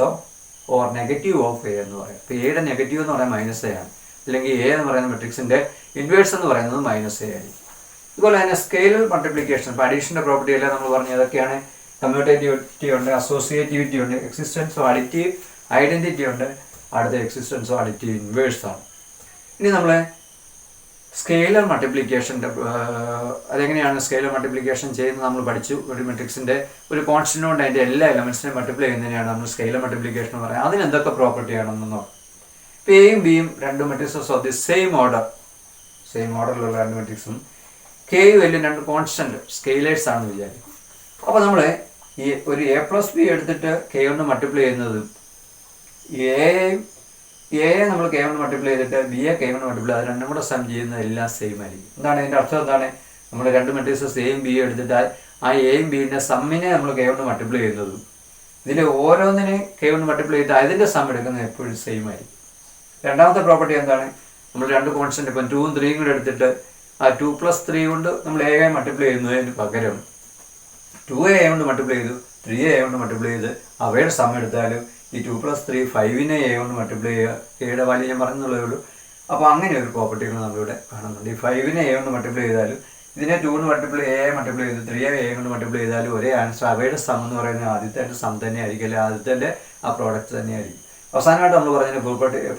or negative of a എന്ന് പറയും. ഇപ്പോൾ എയുടെ നെഗറ്റീവ് എന്ന് പറയുന്നത് -A ആണ്. അല്ലെങ്കിൽ എ എന്ന് പറയുന്ന മെട്രിക്സിൻ്റെ ഇൻവേഴ്സ് എന്ന് പറയുന്നത് -A ആയിരിക്കും. അതുപോലെ തന്നെ സ്കെയിലർ മൾട്ടിപ്ലിക്കേഷൻ. ഇപ്പോൾ അഡീഷൻ്റെ പ്രോപ്പർട്ടി എല്ലാം നമ്മൾ പറഞ്ഞു ഏതൊക്കെയാണ്? കമ്മ്യൂട്ടേറ്റിവിറ്റി ഉണ്ട്, അസോസിയേറ്റിവിറ്റി ഉണ്ട്, എക്സിസ്റ്റൻസ് ഓഫ് അഡിറ്റീവ് ഐഡൻറ്റിറ്റി ഉണ്ട്, അടുത്ത എക്സിസ്റ്റൻസ് ഓഫ് അഡിറ്റീവ് ഇൻവേഴ്സ് ആണ്. ഇനി നമ്മൾ സ്കെയിലർ മൾട്ടിപ്ലിക്കേഷൻ്റെ അതെങ്ങനെയാണ് സ്കെയിലർ മൾട്ടിപ്ലിക്കേഷൻ ചെയ്യുന്നത് നമ്മൾ പഠിച്ചു. ഒരു മെട്രിക്സിൻ്റെ ഒരു കോൺസ്റ്റൻ്റ് കൊണ്ട് അതിൻ്റെ എല്ലാ എലമെൻസിനെയും മൾട്ടിപ്ലൈ ചെയ്യുന്നതിനെയാണ് നമ്മൾ സ്കെയിലർ മൾട്ടിപ്ലിക്കേഷൻ എന്ന് പറയുന്നത്. അതിന് എന്തൊക്കെ പ്രോപ്പർട്ടി ആണെന്ന് നോക്കാം. ഇപ്പോൾ എയും ബിയും രണ്ട് മെട്രിക്സസ് ഓഫ് ദി സെയിം ഓർഡറിലുള്ള രണ്ട് മെട്രിക്സും കെയും എല്ലും രണ്ട് കോൺസ്റ്റൻ്റ് സ്കെയിലേഴ്സ് ആണെന്ന് വിചാരിക്കും. അപ്പോൾ നമ്മൾ ഈ ഒരു A+B എടുത്തിട്ട് കെ കൊണ്ട് മൾട്ടിപ്ലൈ ചെയ്യുന്നതും എയെ നമ്മൾ കെ കൊണ്ട് മൾട്ടിപ്ലൈ ചെയ്തിട്ട് ബിയെ കെ കൊണ്ട് മൾട്ടിപ്ലൈ അത് രണ്ടും കൂടെ സം ചെയ്യുന്നത് എല്ലാം സെയിം ആയിരിക്കും. എന്താണ് ഇതിൻ്റെ അർത്ഥം? എന്താണ്? നമ്മൾ രണ്ട് മെട്രിക്സസ് എയും ബിയും എടുത്തിട്ട് ആ എയും ബിയുടെ സമ്മിനെ നമ്മൾ കെ കൊണ്ട് മൾട്ടിപ്ലൈ ചെയ്യുന്നതും ഇതിൽ ഓരോന്നിനെ കെ കൊണ്ട് മൾട്ടിപ്ലൈ ചെയ്തിട്ട് അതിൻ്റെ സം എടുക്കുന്നത് എപ്പോഴും സെയിം ആയിരിക്കും. രണ്ടാമത്തെ പ്രോപ്പർട്ടി എന്താണ്? നമ്മൾ രണ്ട് കോൺസ്റ്റൻ്റ് ഇപ്പം 2ഉം 3ഉം കൂടെ എടുത്തിട്ട് ആ 2+3 കൊണ്ട് നമ്മൾ എ മൾട്ടിപ്ലൈ ചെയ്യുന്നതിന് പകരം 2a കൊണ്ട് മൾട്ടിപ്ലൈ ചെയ്തു, 3a കൊണ്ട് മൾട്ടിപ്ലൈ ചെയ്ത് അവയുടെ സം എടുത്താലും ഈ 2+3 5നെ എ കൊണ്ട് മൾട്ടിപ്ലൈ ചെയ്യുക. എയുടെ വാല്യൂ ഞാൻ പറഞ്ഞുള്ളതേ ഉള്ളൂ. അപ്പോൾ അങ്ങനെ ഒരു പ്രോപ്പർട്ടികൾ നമ്മളിവിടെ കാണുന്നുണ്ട്. ഈ 5നെ എ കൊണ്ട് മൾട്ടിപ്ലൈ ചെയ്താലും ഇതിനെ 2 കൊണ്ട് മൾട്ടിപ്ലൈ മൾട്ടിപ്ലൈ ചെയ്ത് 3a എ കൊണ്ട് മൾട്ടിപ്ലൈ ചെയ്താലും ഒരേ ആൻസർ. അവയുടെ സം എന്ന് പറയുന്നത് ആദ്യത്തെ സം തന്നെ ആയിരിക്കും, അല്ലെങ്കിൽ ആദ്യത്തെ ആ പ്രോഡക്റ്റ് തന്നെയായിരിക്കും. അവസാനമായിട്ട് നമ്മൾ പറഞ്ഞ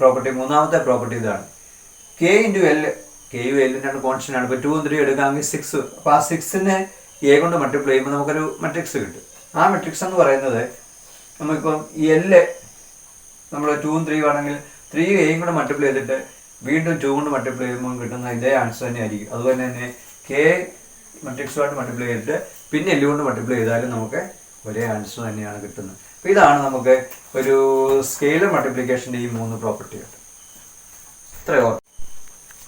പ്രോപ്പർട്ടി മൂന്നാമത്തെ പ്രോപ്പർട്ടി ഇതാണ്. K into L. കെയും എല്ലും രണ്ട് കോൺസ്റ്റൻ്റ് ആണ്. ഇപ്പോൾ 2ഉം 3ഉം എടുക്കാമെങ്കിൽ 6. അപ്പോൾ ആ 6നെ എ കൊണ്ട് മൾട്ടിപ്ലൈ ചെയ്യുമ്പോൾ നമുക്കൊരു മെട്രിക്സ് കിട്ടും. ആ മെട്രിക്സ് എന്ന് പറയുന്നത് നമുക്കിപ്പം എല്ല് നമ്മൾ 2ഉം 3ഉം ആണെങ്കിൽ 3യും കൂടെ മൾട്ടിപ്ലൈ ചെയ്തിട്ട് വീണ്ടും 2 കൊണ്ട് മൾട്ടിപ്ലൈ ചെയ്യുമ്പോൾ കിട്ടുന്ന ഇതേ ആൻസർ തന്നെ ആയിരിക്കും. അതുപോലെ തന്നെ കെ മെട്രിക്സുമായിട്ട് മൾട്ടിപ്ലൈ ചെയ്തിട്ട് പിന്നെ എല്ല് കൊണ്ട് മൾട്ടിപ്ലൈ ചെയ്താലും നമുക്ക് ഒരേ ആൻസർ തന്നെയാണ് കിട്ടുന്നത്. അപ്പോൾ ഇതാണ് നമുക്ക് ഒരു സ്കെയിലർ മൾട്ടിപ്ലിക്കേഷൻ്റെ ഈ 3 പ്രോപ്പർട്ടിയുണ്ട്. ഇത്രയോ.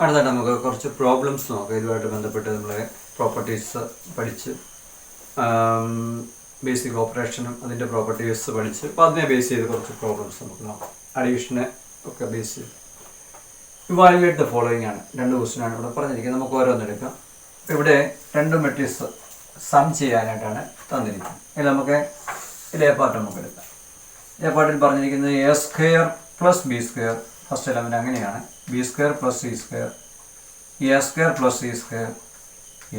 അടുത്തായിട്ട് നമുക്ക് കുറച്ച് പ്രോബ്ലംസ് നോക്കാം. ഇതുമായിട്ട് ബന്ധപ്പെട്ട് നമ്മൾ പ്രോപ്പർട്ടീസ് പഠിച്ച് ബേസിക് ഓപ്പറേഷനും അതിൻ്റെ പ്രോപ്പർട്ടീസ് പഠിച്ച് അപ്പോൾ അതിനെ ബേസ് ചെയ്ത് കുറച്ച് പ്രോബ്ലംസ് നമുക്ക് നോക്കാം. അഡീഷന് ഒക്കെ ബേസ് ചെയ്ത് ഇവാലുവേറ്റ് ദ ഫോളോയിങ് ആണ്. 2 ക്വസ്റ്റ്യനാണ് ഇവിടെ പറഞ്ഞിരിക്കുന്നത്. നമുക്ക് ഓരോന്നെടുക്കാം. ഇവിടെ 2 മെട്രിക്സ് സം ചെയ്യാനായിട്ടാണ് തന്നിരിക്കുന്നത്. ഇത് നമുക്ക് ഇതേ പാർട്ട് നമുക്ക് എടുക്കാം. ഇതേ പാർട്ടിൽ പറഞ്ഞിരിക്കുന്നത് a square plus b square, first element അങ്ങനെയാണ്, b square plus c square, a square plus c square,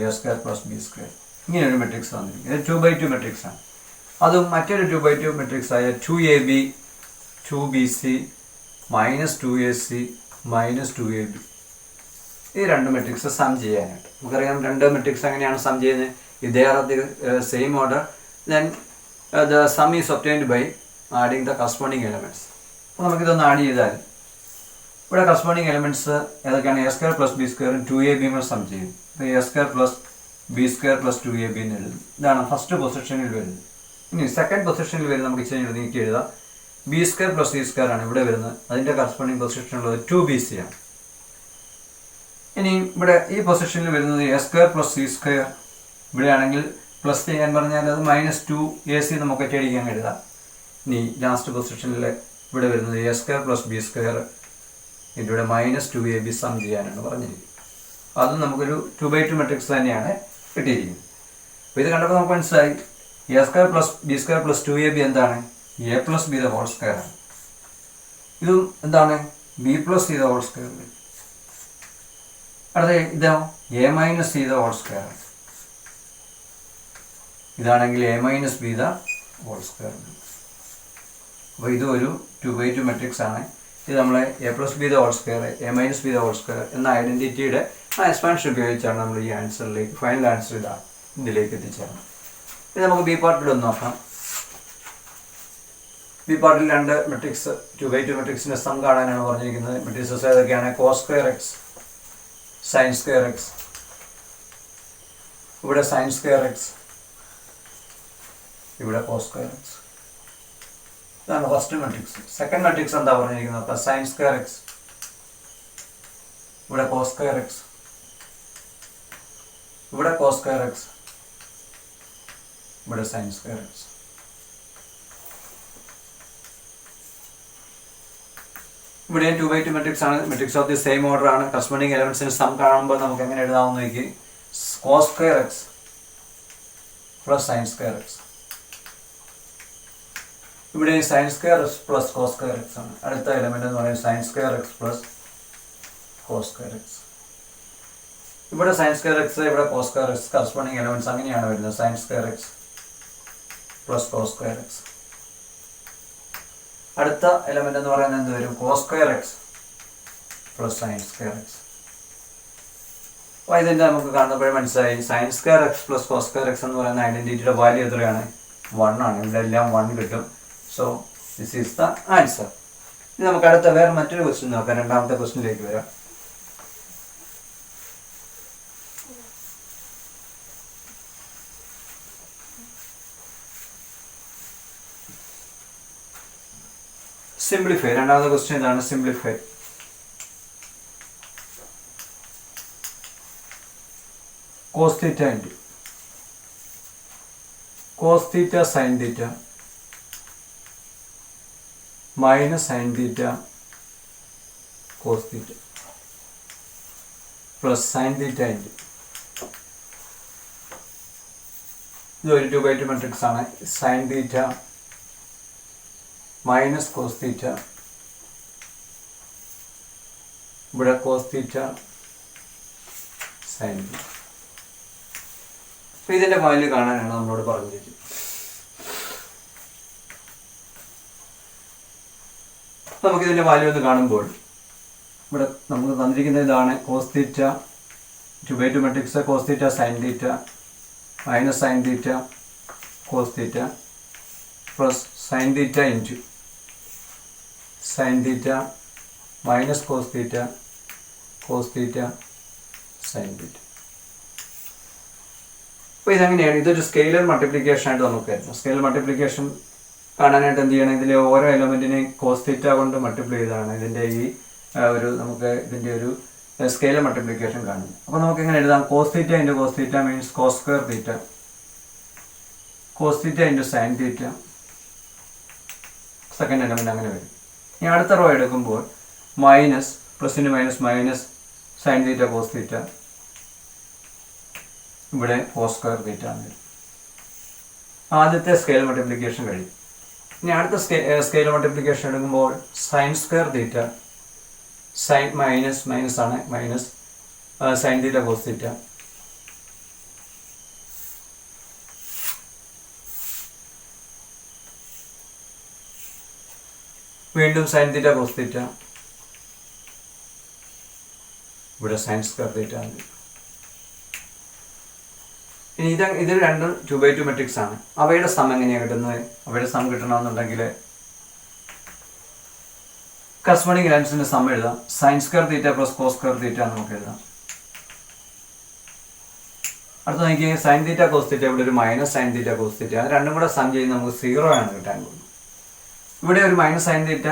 a square plus b square, ഇങ്ങനെയൊരു മെട്രിക്സ് തന്നിരിക്കുന്നത്. ഇത് 2x2 മെട്രിക്സ് ആണ്. അതും മറ്റൊരു 2x2 മെട്രിക്സ് ആയ 2ab 2bc minus 2ac minus 2ab, ഈ 2 matrix some ചെയ്യാനായിട്ട്. നമുക്കറിയാം 2 മെട്രിക്സ് എങ്ങനെയാണ് സം ചെയ്യുന്നത്. ഇതേ are the same order, then the sum is obtained by adding the corresponding elements. അപ്പോൾ നമുക്കിതൊന്ന് ആഡ് ചെയ്താൽ ഇവിടെ കറസ്പോണ്ടിങ് എലമെൻറ്റ്സ് ഏതൊക്കെയാണ്? എ സ്ക്വയർ പ്ലസ് ബി സ്ക്വയറും 2ab കൂടെ സം ചെയ്യും. അപ്പോൾ a square plus b square plus 2ab എന്ന് എഴുതും. ഇതാണ് ഫസ്റ്റ് പൊസിഷനിൽ വരുന്നത്. ഇനി സെക്കൻഡ് പൊസിഷനിൽ വരുന്നത് നമുക്ക് ഇച്ചിരി നീക്കി എഴുതാം. B square plus c square ആണ് ഇവിടെ വരുന്നത്. അതിൻ്റെ കറസ്പോണ്ടിങ് പൊസിഷനുള്ളത് 2bc ആണ്. ഇനി ഇവിടെ ഈ പൊസിഷനിൽ വരുന്നത് A square plus c square, ഇവിടെയാണെങ്കിൽ പ്ലസ് ചെയ്യാൻ പറഞ്ഞാൽ അത് മൈനസ് 2ac നമുക്ക് ഒറ്റയടിക്കാൻ എഴുതാം. ഇനി ലാസ്റ്റ് പൊസിഷനിൽ ഇവിടെ വരുന്നത് A square plus b square, ഇതിവിടെ മൈനസ് 2ab സം ചെയ്യാനാണ് പറഞ്ഞിരിക്കുന്നത്. അതും നമുക്കൊരു 2x2 മെട്രിക്സ് തന്നെയാണ് കിട്ടിയിരിക്കുന്നത്. അപ്പോൾ ഇത് കണ്ടപ്പോൾ നമുക്ക് മനസ്സിലായി a square plus b square plus 2ab എന്താണ്? A plus b the whole square ആണ്. ഇതും എന്താണ്? B plus c the whole square. അടുത്ത ഇതോ a minus c the whole square ആണ്. ഇതാണെങ്കിൽ a minus b the whole square. അപ്പോൾ ഇതും ഒരു 2x2 മെട്രിക്സ് ആണ്. ഇത് നമ്മൾ a plus b the whole square, a minus b the whole square എന്ന ഐഡൻറ്റിറ്റിയുടെ ആ എക്സ്പാൻഷൻ ഉപയോഗിച്ചാണ് നമ്മൾ ഈ ആൻസറിലേക്ക്, ഫൈനൽ ആൻസർ ഇതിലേക്ക് എത്തിച്ചേർന്നത്. ഇത് നമുക്ക് ബി പാർട്ടിൽ ഒന്ന് നോക്കാം. ബി പാർട്ടിൽ 2 മെട്രിക്സ് 2x2 മെട്രിക്സിൻ്റെ സം കാണാനാണ് പറഞ്ഞിരിക്കുന്നത്. മെട്രിക്സസ് ഏതൊക്കെയാണ്? Cos square x, sine square x, ഇവിടെ സൈൻ സ്ക്വയർ എക്സ്, ഇവിടെ കോസ് സ്ക്വയർ എക്സ്. ഇതാണ് ഫസ്റ്റ് മെട്രിക്സ്. സെക്കൻഡ് മെട്രിക്സ് എന്താ പറഞ്ഞിരിക്കുന്നത്? സൈൻ സ്ക്വയർ എക്സ്, ഇവിടെ കോസ് സ്ക്വയർ എക്സ്, ഇവിടെ കോസ് സ്ക്വയർ എക്സ്, ഇവിടെ സൈൻ സ്ക്വയർ എക്സ്. ഇവിടെ 2x2 മെട്രിക്സ് ആണ്. Matrix of the same order ആണ്. കറസ്പോണ്ടിങ് എലമെന്റ്സിന് സം കാണുമ്പോൾ നമുക്ക് എങ്ങനെ എഴുതാമെന്ന് നോക്കി. Cos square x plus sine square x, ഇവിടെ sine square x plus cos square x ആണ്. അടുത്ത എലമെന്റ് എന്ന് പറയുന്നത് sine square x plus cos square x. ഇവിടെ സൈൻ സ്ക്വയർ എക്സ്, ഇവിടെ cos square x, corresponding elements അങ്ങനെയാണ് വരുന്നത്. Sine square x plus cos square x. അടുത്ത എലമെന്റ് എന്ന് പറയുന്നത് എന്ത് വരും? Cos square x plus sine square x. അപ്പോൾ ഇതിൻ്റെ നമുക്ക് കാണുമ്പോഴേ മനസ്സിലായി sine square x plus cos square x എന്ന് പറയുന്ന ഐഡൻറ്റിറ്റിയുടെ വാല്യൂ എത്രയാണ്? 1 ആണ്. ഇവിടെ എല്ലാം 1 കിട്ടും. So this is the answer. ഇനി നമുക്ക് അടുത്ത വേറെ മറ്റൊരു ക്വസ്റ്റ്യൻ നോക്കാം. രണ്ടാമത്തെ ക്വസ്റ്റ്യനിലേക്ക് വരാം. സിംപ്ലിഫൈ. രണ്ടാമത്തെ ക്വസ്റ്റ്യൻ ഇതാണ്, simplify. Cos theta into cos theta sine theta minus sine theta cos theta plus sine theta into. ഇതൊരു 2x2 മെട്രിക്സ് ആണ്. Sine theta minus cos theta, ഇവിടെ കോസ് തീറ്റ സൈൻ തീറ്റ. അപ്പോൾ ഇതിൻ്റെ വാല്യൂ കാണാനാണ് നമ്മളോട് പറഞ്ഞിരിക്കുന്നത്. നമുക്കിതിൻ്റെ വാല്യൂ ഒന്ന് കാണുമ്പോൾ ഇവിടെ നമുക്ക് തന്നിരിക്കുന്നത് ഇതാണ്. Cos theta 2x2 matrix, cos theta sine theta minus sine theta cos theta plus sine theta into sine theta minus cos theta sine theta. അപ്പോൾ ഇതെങ്ങനെയാണ്? ഇതൊരു സ്കെയിലർ മൾട്ടിപ്ലിക്കേഷൻ ആയിട്ട് നമുക്ക് വരുന്നത്. സ്കെയിലർ മൾട്ടിപ്ലിക്കേഷൻ കാണാനായിട്ട് എന്ത് ചെയ്യണം? ഇതിലെ ഓരോ എലമെൻറ്റിനെ കോസ് തീറ്റ കൊണ്ട് മൾട്ടിപ്ലൈ ചെയ്താണ് ഇതിൻ്റെ ഈ ഒരു നമുക്ക് ഇതിൻ്റെ ഒരു സ്കെയിലർ മൾട്ടിപ്ലിക്കേഷൻ കാണുന്നത്. അപ്പോൾ നമുക്ക് എങ്ങനെ എഴുതാം? Cos theta into cos theta means cos square theta, cos theta into sine theta, second element അങ്ങനെ വരും. ഇനി അടുത്ത റോ എടുക്കുമ്പോൾ മൈനസ് പ്ലസിൻ്റെ minus sine theta cos theta, ഇവിടെ കോസ് സ്ക്വയർ തീറ്റ എന്ന് വരും. ആദ്യത്തെ സ്കെയിൽ മൾട്ടിപ്ലിക്കേഷൻ കഴിയും. ഇനി അടുത്ത സ്കെയിൽ മൾട്ടിപ്ലിക്കേഷൻ എടുക്കുമ്പോൾ sine square theta, sine minus ആണ്, minus sine theta cos theta, വീണ്ടും സൈൻ തീറ്റ കോസ് തീറ്റ, ഇവിടെ സൈൻ സ്ക്വയർ തീറ്റ. ഇനി ഇത് രണ്ടും 2/2 മെട്രിക്സ് ആണ്. അവയുടെ സം എങ്ങനെയാണ് കിട്ടുന്നത്? അവയുടെ സം കിട്ടണമെന്നുണ്ടെങ്കിൽ കറസ്പോണ്ടിങ് എലമെന്റ്സിന്റെ സം എഴുതാം. Sine square theta plus cos square theta നമുക്ക് എഴുതാം. അടുത്ത നോക്കി സൈൻ തീറ്റ കോസ് തീറ്റ, ഇവിടെ ഒരു minus sine theta cos theta, അത് രണ്ടും കൂടെ സം ചെയ്ത് നമുക്ക് 0 ആണ് കിട്ടാൻ പോകുന്നത്. ഇവിടെ ഒരു minus sine theta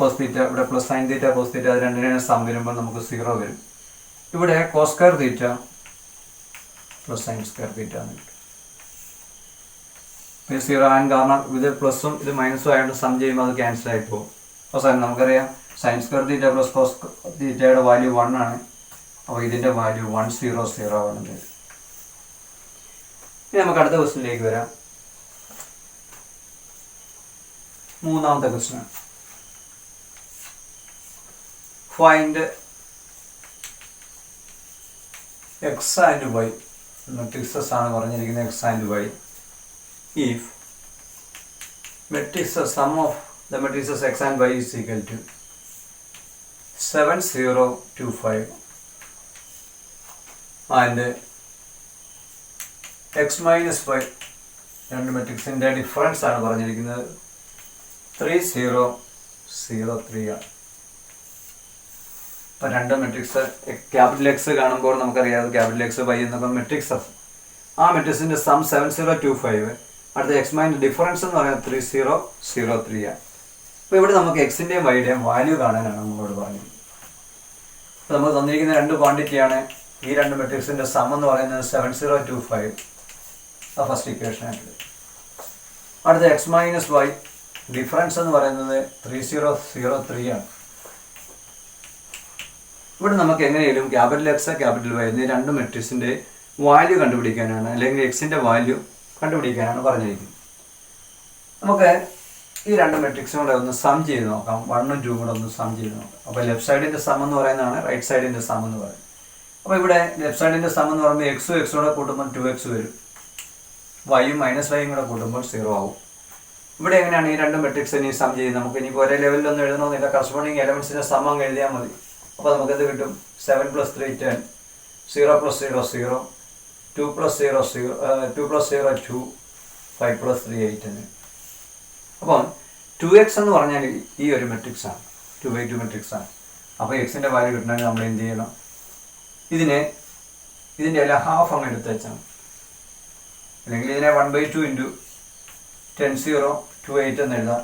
cos theta, ഇവിടെ plus sine theta cos theta, അത് രണ്ടിനും സം വരുമ്പോൾ നമുക്ക് 0 വരും. ഇവിടെ cos square theta plus sine square theta എന്ന് കിട്ടും. 0 ആകാൻ കാരണം ഇത് പ്ലസും ഇത് മൈനസും ആയതുകൊണ്ട് സം ചെയ്യുമ്പോൾ അത് ക്യാൻസൽ ആയി പോകും. അവസാനം നമുക്കറിയാം sine square theta plus cos തീറ്റയുടെ വാല്യൂ 1 ആണ്. അപ്പോൾ ഇതിൻ്റെ വാല്യൂ 100 ആണെന്ന് വരും. ഇനി നമുക്ക് അടുത്ത ക്വസ്റ്റ്യനിലേക്ക് വരാം. മൂന്നാമത്തെ question, find x and y, matrices ആണ് പറഞ്ഞിരിക്കുന്നത്. X and y if matrix sum of the matrices x and y is equal to 7 0 2 5 and x minus y, രണ്ട് മെട്രിക്സിൻ്റെ ഡിഫറൻസ് ആണ് പറഞ്ഞിരിക്കുന്നത് 3 0 0 3 ആണ്. അപ്പോൾ രണ്ട് മെട്രിക്സ് ക്യാപിറ്റൽ എക്സ് കാണുമ്പോൾ നമുക്കറിയാം ക്യാപിറ്റൽ എക്സ് വൈ എന്നൊക്കെ മെട്രിക്സ്. ആ മെട്രിക്സിൻ്റെ സം 7 0 2 5, അടുത്ത എക്സ് മൈനസ് ഡിഫറൻസ് എന്ന് പറയുന്നത് 3 0 0 3 ആണ്. അപ്പോൾ ഇവിടെ നമുക്ക് എക്സിൻ്റെയും വൈയുടെയും വാല്യൂ കാണാനാണ് നമ്മളോട് പറഞ്ഞത്. അപ്പോൾ നമുക്ക് തന്നിരിക്കുന്ന രണ്ട് ക്വാണ്ടിറ്റിയാണ്. ഈ രണ്ട് മെട്രിക്സിൻ്റെ സം എന്ന് പറയുന്നത് 7 0 2 5, ആ ഫസ്റ്റ് ഇക്വേഷൻ ആയിട്ട്. അടുത്ത എക്സ് മൈനസ് വൈ ഡിഫറൻസ് എന്ന് പറയുന്നത് 3 0 0 3 ആണ്. ഇവിടെ നമുക്ക് എങ്ങനെയും ക്യാപിറ്റൽ എക്സ് ക്യാപിറ്റൽ വൈ എന്നീ രണ്ട് മെട്രിക്സിൻ്റെ വാല്യൂ കണ്ടുപിടിക്കാനാണ്, അല്ലെങ്കിൽ എക്സിൻ്റെ വാല്യൂ കണ്ടുപിടിക്കാനാണ് പറഞ്ഞിരിക്കുന്നത്. നമുക്ക് ഈ രണ്ട് മെട്രിക്സും കൂടെ ഒന്ന് സം ചെയ്ത് നോക്കാം. 1 ഉം 2 കൂടെ ഒന്ന് സം ചെയ്ത് നോക്കാം. അപ്പോൾ ലെഫ്റ്റ് സൈഡിൻ്റെ സം എന്ന് പറയുന്നതാണ് റൈറ്റ് സൈഡിൻ്റെ സം എന്ന് പറയുന്നത്. അപ്പോൾ ഇവിടെ ലെഫ്റ്റ് സൈഡിൻ്റെ സം എന്ന് പറയുമ്പോൾ എക്സും എക്സും കൂടെ കൂട്ടുമ്പോൾ 2x വരും, വൈയും മൈനസ് വൈയും കൂടെ കൂട്ടുമ്പോൾ 0 ആവും. ഇവിടെ എങ്ങനെയാണ് ഈ രണ്ട് മെട്രിക്സിനെ സം ചെയ്ത് നമുക്ക് ഇനിയിപ്പോൾ ഒരേ ലെവലിലൊന്നും എഴുതണമെന്നില്ല, കറസ്പോണ്ടിങ് എലമെൻസിൻ്റെ സം അങ്ങ് എഴുതിയാൽ മതി. അപ്പോൾ നമുക്കെന്ത് കിട്ടും? 7 + 3 10, 0 + 0 0, 2 + 0 0, 2 + 0 2, 5 + 3 8 എന്ന്. അപ്പം 2x എന്ന് പറഞ്ഞാൽ ഈ ഒരു മെട്രിക്സ് ആണ്, 2/2 മെട്രിക്സ് ആണ്. അപ്പോൾ എക്സിൻ്റെ വാല്യൂ കിട്ടണമെങ്കിൽ നമ്മൾ എന്ത് ചെയ്യണം? ഇതിൻ്റെ എല്ലാം ഹാഫ് അങ്ങ് എടുത്ത് വെച്ചാൽ, അല്ലെങ്കിൽ ഇതിനെ 1/2 × 10 0 2 8 എന്ന് എഴുതാം.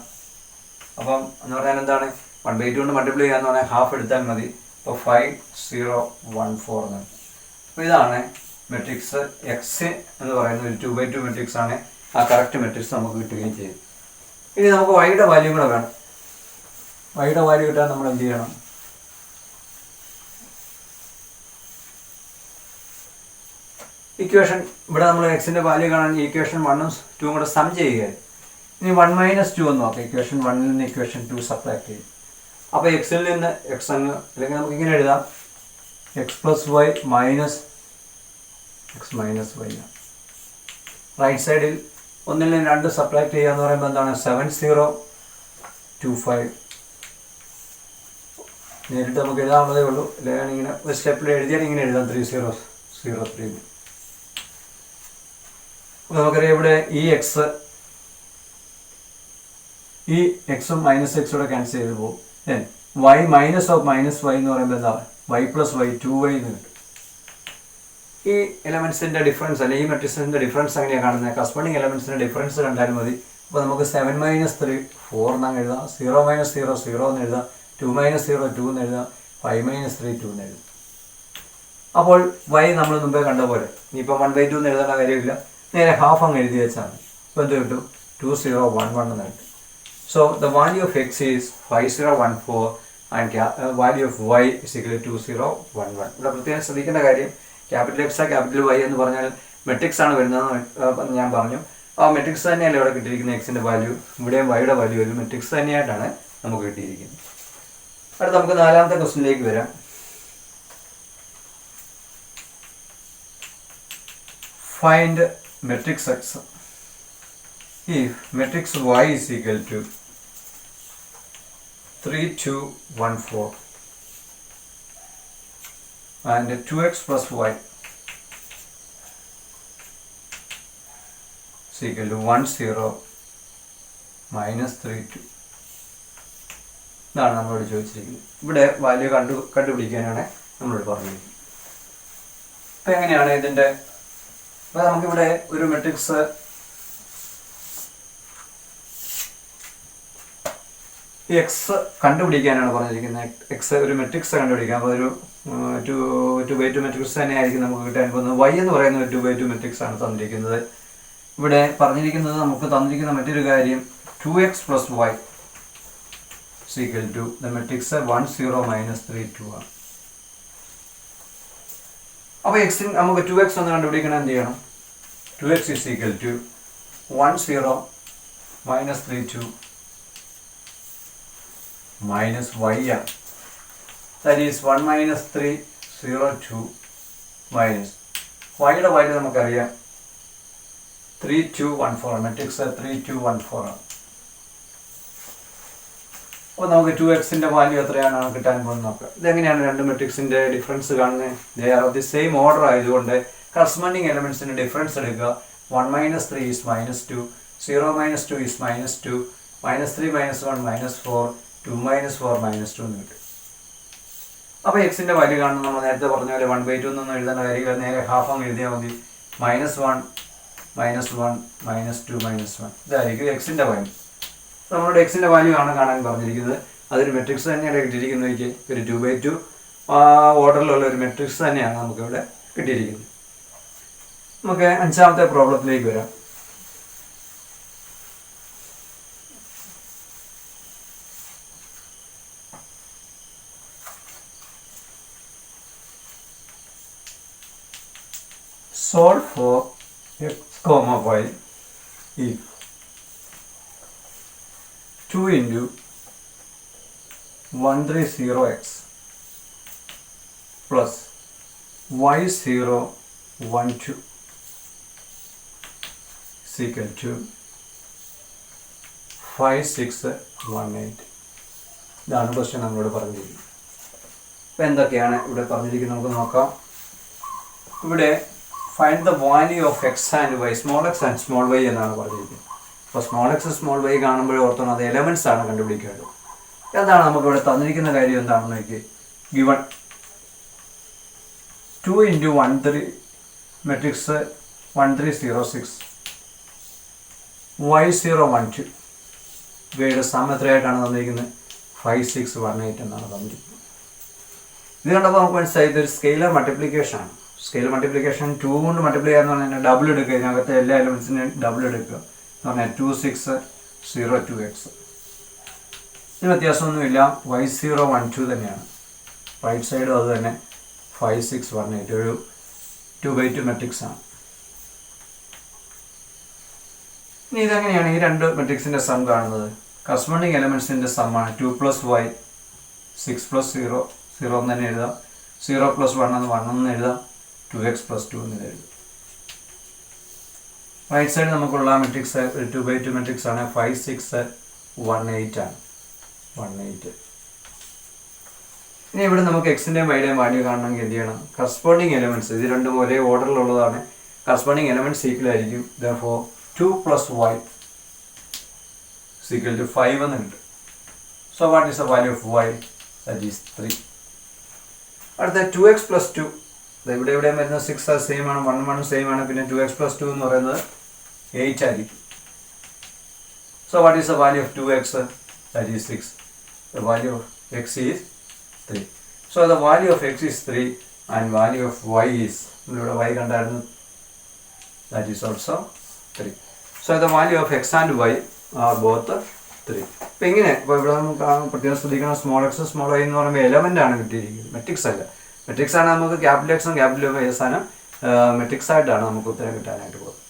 അപ്പം എന്ന് പറഞ്ഞാൽ എന്താണ്? 1/2 കൊണ്ട് മൾട്ടിപ്ലൈ ചെയ്യാന്ന് പറഞ്ഞാൽ ഹാഫ് എടുത്താൽ മതി. അപ്പോൾ 5 0 1 4 എന്ന്. അപ്പോൾ ഇതാണ് മെട്രിക്സ് എക്സ് എന്ന് പറയുന്ന ഒരു 2/2 മെട്രിക്സ് ആണ്. ആ കറക്റ്റ് മെട്രിക്സ് നമുക്ക് കിട്ടുകയും ചെയ്യും. ഇനി നമുക്ക് വൈയുടെ വാല്യൂ കൂടെ വേണം. വൈയുടെ വാല്യൂ കിട്ടാൻ നമ്മൾ എന്ത് ചെയ്യണം? ഇക്വേഷൻ ഇവിടെ നമ്മൾ എക്സിൻ്റെ വാല്യൂ കാണാൻ ഇക്വേഷൻ 1 ഉം 2 കൂടെ സം ചെയ്യുകയായി. ഇനി 1 - 2 എന്ന് നോക്കാം. ഇക്വേഷൻ 1 നിന്ന് ഇക്വേഷൻ 2 സബ്ട്രാക്ട് ചെയ്യും. അപ്പോൾ എക്സിൽ നിന്ന് എക്സ് അങ്ങ്, അല്ലെങ്കിൽ നമുക്ക് ഇങ്ങനെ എഴുതാം, x + y minus x minus y. Right സൈഡിൽ ഒന്നിൽ നിന്ന് 2 സബ്ട്രാക്ട് ചെയ്യുക എന്ന് പറയുമ്പോൾ എന്താണ്? 7 0 2 5. നേരിട്ട് നമുക്ക് എഴുതാവുന്നതേ ഉള്ളൂ, അല്ലെങ്കിൽ ഇങ്ങനെ ഒരു സ്റ്റെപ്പിൽ എഴുതിയാൽ ഇങ്ങനെ എഴുതാം 3 0 0 3. അപ്പോൾ നമുക്കറിയാം ഇവിടെ ഈ എക്സും മൈനസ് എക്സൂടെ ക്യാൻസൽ ചെയ്ത് പോകും. Y minus of minus y എന്ന് പറയുമ്പോൾ എന്താ? y + y 2y എന്ന് കിട്ടും. ഈ എലമെൻസിൻ്റെ ഡിഫറൻസ് അല്ലെങ്കിൽ ഈ മെട്രിക്സിൻ്റെ ഡിഫറൻസ് എങ്ങനെയാണ് കാണുന്നത്? കറസ്പോണ്ടിങ് എലമെൻസിൻ്റെ ഡിഫറൻസ് കണ്ടാൽ മതി. അപ്പോൾ നമുക്ക് 7 - 3 4 എന്നങ്ങ് എഴുതാം, 0 - 0 0 എന്ന് എഴുതാം, 2 - 0 2 എന്ന് എഴുതാം, 5 - 3 2 എന്ന് എഴുതാം. അപ്പോൾ y നമ്മൾ മുമ്പേ കണ്ട പോലെ ഇനിയിപ്പോൾ 1/2 എന്ന് എഴുതേണ്ട കാര്യമില്ല, നേരെ ഹാഫ് അങ്ങ് എഴുതി വെച്ചാൽ മതി. അപ്പോൾ എന്ത് കിട്ടും? 2 0 1 1 എന്ന് കിട്ടും. So the value of x is 5014 and value of y is equal to 2 0 1 1. ഇവിടെ പ്രത്യേകം ശ്രദ്ധിക്കേണ്ട കാര്യം ക്യാപിറ്റൽ എക്സ് ക്യാപിറ്റൽ വൈ എന്ന് പറഞ്ഞാൽ മെട്രിക്സ് ആണ് വരുന്നത് ഞാൻ പറഞ്ഞു. ആ മെട്രിക്സ് തന്നെയല്ലേ ഇവിടെ കിട്ടിയിരിക്കുന്ന എക്സിൻ്റെ വാല്യൂ, ഇവിടെയും വൈയുടെ വാല്യൂ ഒരു മെട്രിക്സ് തന്നെയായിട്ടാണ് നമുക്ക് കിട്ടിയിരിക്കുന്നത്. അടുത്ത നമുക്ക് നാലാമത്തെ ക്വസ്റ്റ്യനിലേക്ക് വരാം. Find matrix X if matrix Y is equal to 3 2 1 4 and 2x plus y is equal to 1 0 minus 3 2. ഇതാണ് നമ്മളോട് ചോദിച്ചിരിക്കുന്നത്. ഇവിടെ വാല്യൂ കണ്ടുപിടിക്കാനാണ് നമ്മളോട് പറഞ്ഞിരിക്കുന്നത്. അപ്പം എങ്ങനെയാണ് ഇതിൻ്റെ, അപ്പോൾ നമുക്കിവിടെ ഒരു മെട്രിക്സ് എക്സ് കണ്ടുപിടിക്കാനാണ് പറഞ്ഞിരിക്കുന്നത്. എക്സ് ഒരു മെട്രിക്സ് കണ്ടുപിടിക്കാം. അപ്പോൾ ഒരു 2x2 മെട്രിക്സ് തന്നെയായിരിക്കും നമുക്ക് കിട്ടാൻ പോകുന്നത്. വൈ എന്ന് പറയുന്ന ഒരു 2x2 മെട്രിക്സ് ആണ് തന്നിരിക്കുന്നത്. ഇവിടെ പറഞ്ഞിരിക്കുന്നത് നമുക്ക് തന്നിരിക്കുന്ന മറ്റൊരു കാര്യം 2x plus y is equal to the matrix 1 0 minus 3 2 ആണ്. അപ്പോൾ എക്സിന് നമുക്ക് 2x ഒന്ന് കണ്ടുപിടിക്കണം. എന്ത് ചെയ്യണം? 2x is equal to 1 0 minus 3 2 minus y ആണ്. That is 1 minus 3 0 2 minus yയുടെ value നമുക്കറിയാം 3 2 1 4. മെട്രിക്സ് 3 2 1 4 ആണ്. അപ്പോൾ നമുക്ക് 2xൻ്റെ വാല്യൂ എത്രയാണ് കിട്ടാൻ പോകുന്നത് നോക്കാം. ഇതെങ്ങനെയാണ് രണ്ട് മെട്രിക്സിൻ്റെ ഡിഫറൻസ് കാണുന്നത്? ദേ are of the same order ആയതുകൊണ്ട് കറസ്പോണ്ടിങ് എലമെൻറ്റ്സിൻ്റെ ഡിഫറൻസ് എടുക്കുക. 1 minus 3 is minus 2, 0 minus 2 is minus 2, minus 3 minus 1 minus 4, 2 minus 4 minus 2 എന്ന് കിട്ടും. അപ്പോൾ എക്സിൻ്റെ വാല്യൂ കാണുന്നത് നമ്മൾ നേരത്തെ പറഞ്ഞ പോലെ 1/2 എന്നൊന്നും എഴുതേണ്ട കാര്യമില്ല, നേരെ ഹാഫ് അങ്ങ് എഴുതിയാൽ മതി. -1 -1 -2 -1 ഇതായിരിക്കും എക്സിൻ്റെ വാല്യൂ. നമ്മളോട് എക്സിൻ്റെ വാല്യൂ ആണ് കാണാൻ പറഞ്ഞിരിക്കുന്നത്. അതൊരു മെട്രിക്സ് തന്നെയാണ് കിട്ടിയിരിക്കുന്നത്. ഒരു 2/2 ഓർഡറിലുള്ള ഒരു മെട്രിക്സ് തന്നെയാണ് നമുക്കിവിടെ കിട്ടിയിരിക്കുന്നത്. നമുക്ക് അഞ്ചാമത്തെ പ്രോബ്ലത്തിലേക്ക് വരാം. Solve for x, y if 2 into 130x plus y0 12 is equal to 5618. ഇതാണ് ക്വസ്റ്റ്യൻ നമ്മളോട് പറഞ്ഞിരിക്കുന്നത്. അപ്പോൾ എന്തൊക്കെയാണ് ഇവിടെ പറഞ്ഞിരിക്കുന്നത് നമുക്ക് നോക്കാം. ഇവിടെ find the value of x and y, small x and small y എന്നാണ് പറഞ്ഞിരിക്കുന്നത്. അപ്പോൾ സ്മോൾ എക്സ് സ്മോൾ വൈ കാണുമ്പോൾ ഓർത്തോണം അത് എലമെൻറ്റ്സ് ആണ് കണ്ടുപിടിക്കേണ്ടത്. എന്താണ് നമുക്കിവിടെ തന്നിരിക്കുന്ന കാര്യം എന്താണെന്ന് നോക്കി. ഗിവൺ 2 into 1 3 മെട്രിക്സ് 1306 y0 12 ഇവയുടെ സം എത്രയായിട്ടാണ് തന്നിരിക്കുന്നത്? 5618 എന്നാണ് തന്നിരിക്കുന്നത്. ഇത് കണ്ടപ്പോൾ നമുക്ക് മനസ്സിലായി ഇതൊരു സ്കെയിലർ മൾട്ടിപ്ലിക്കേഷൻ ആണ്. സ്കെയിലർ മൾട്ടിപ്ലിക്കേഷൻ 2 കൊണ്ട് മൾട്ടിപ്ലൈ ചെയ്യാന്ന് പറഞ്ഞാൽ ഡബിൾ എടുക്കുക, ഇതിനകത്തെ എല്ലാ എലമെൻസിനെയും ഡബിൾ എടുക്കുക എന്ന് പറഞ്ഞാൽ 2602x. ഇതിന് വ്യത്യാസമൊന്നുമില്ല. y0 12 തന്നെയാണ്. റൈറ്റ് സൈഡും അത് തന്നെ 5618 ഒരു 2/2 മെട്രിക്സ് ആണ്. ഇനി ഇതെങ്ങനെയാണ് ഈ രണ്ട് മെട്രിക്സിൻ്റെ സം കാണുന്നത്? കറസ്പോണ്ടിങ് എലമെൻറ്റ്സിൻ്റെ സമ്മാണ്. 2 + y 6 + 0 0 എന്ന് തന്നെ എഴുതാം. 0 + 1 എന്ന് 1 എന്ന് എഴുതാം. 2x + 2 എന്ന് എഴുതാം. റൈറ്റ് സൈഡ് നമുക്കുള്ള മെട്രിക്സ് 2/2 മെട്രിക്സ് ആണ്. 5618 ആണ്. 18. ഇനി ഇവിടെ നമുക്ക് എക്സിൻ്റെയും വൈയുടെയും വാല്യൂ കാണണമെങ്കിൽ എന്ത് ചെയ്യണം? കറസ്പോണ്ടിങ് എലമെൻറ്റ്സ് ഇത് രണ്ടും ഒരേ ഓർഡറിലുള്ളതാണ്. കറസ്പോണ്ടിങ് എലമെൻറ്റ്സ് ഈക്വൽ ആയിരിക്കും. therefore 2 + y is equal to 5 എന്ന് കിട്ടും. So what is the value of y? That is 3. അടുത്ത 2x + 2 ഇവിടെ വരുന്നത് 6 സെയിം ആണ്, 1 1 സെയിം ആണ്. പിന്നെ 2x + 2 എന്ന് പറയുന്നത് 8 ആയിരിക്കും. So what is the value of 2x? That is 6. The value of x is 3. So the value of x is 3 and value of y is, ഇവിടെ y കണ്ടായിരുന്നു, that is also 3. So the value of x and y are both 3. അപ്പോൾ ഇങ്ങനെ ഇപ്പോൾ ഇവിടെ നമുക്ക് പ്രത്യേകം ശ്രദ്ധിക്കണം, small X small Y എന്ന് പറയുമ്പോൾ എലമെൻ്റ് ആണ് കിട്ടിയിരിക്കുന്നത്, മെട്രിക്സ് അല്ല. മെട്രിക്സ് ആണ് നമുക്ക് ക്യാപിറ്റൽ എക്സും ക്യാപിറ്റൽ വൈ സാധനം മെട്രിക്സ് ആയിട്ടാണ് നമുക്ക് ഉത്തരം കിട്ടാനായിട്ട് പോകുന്നത്.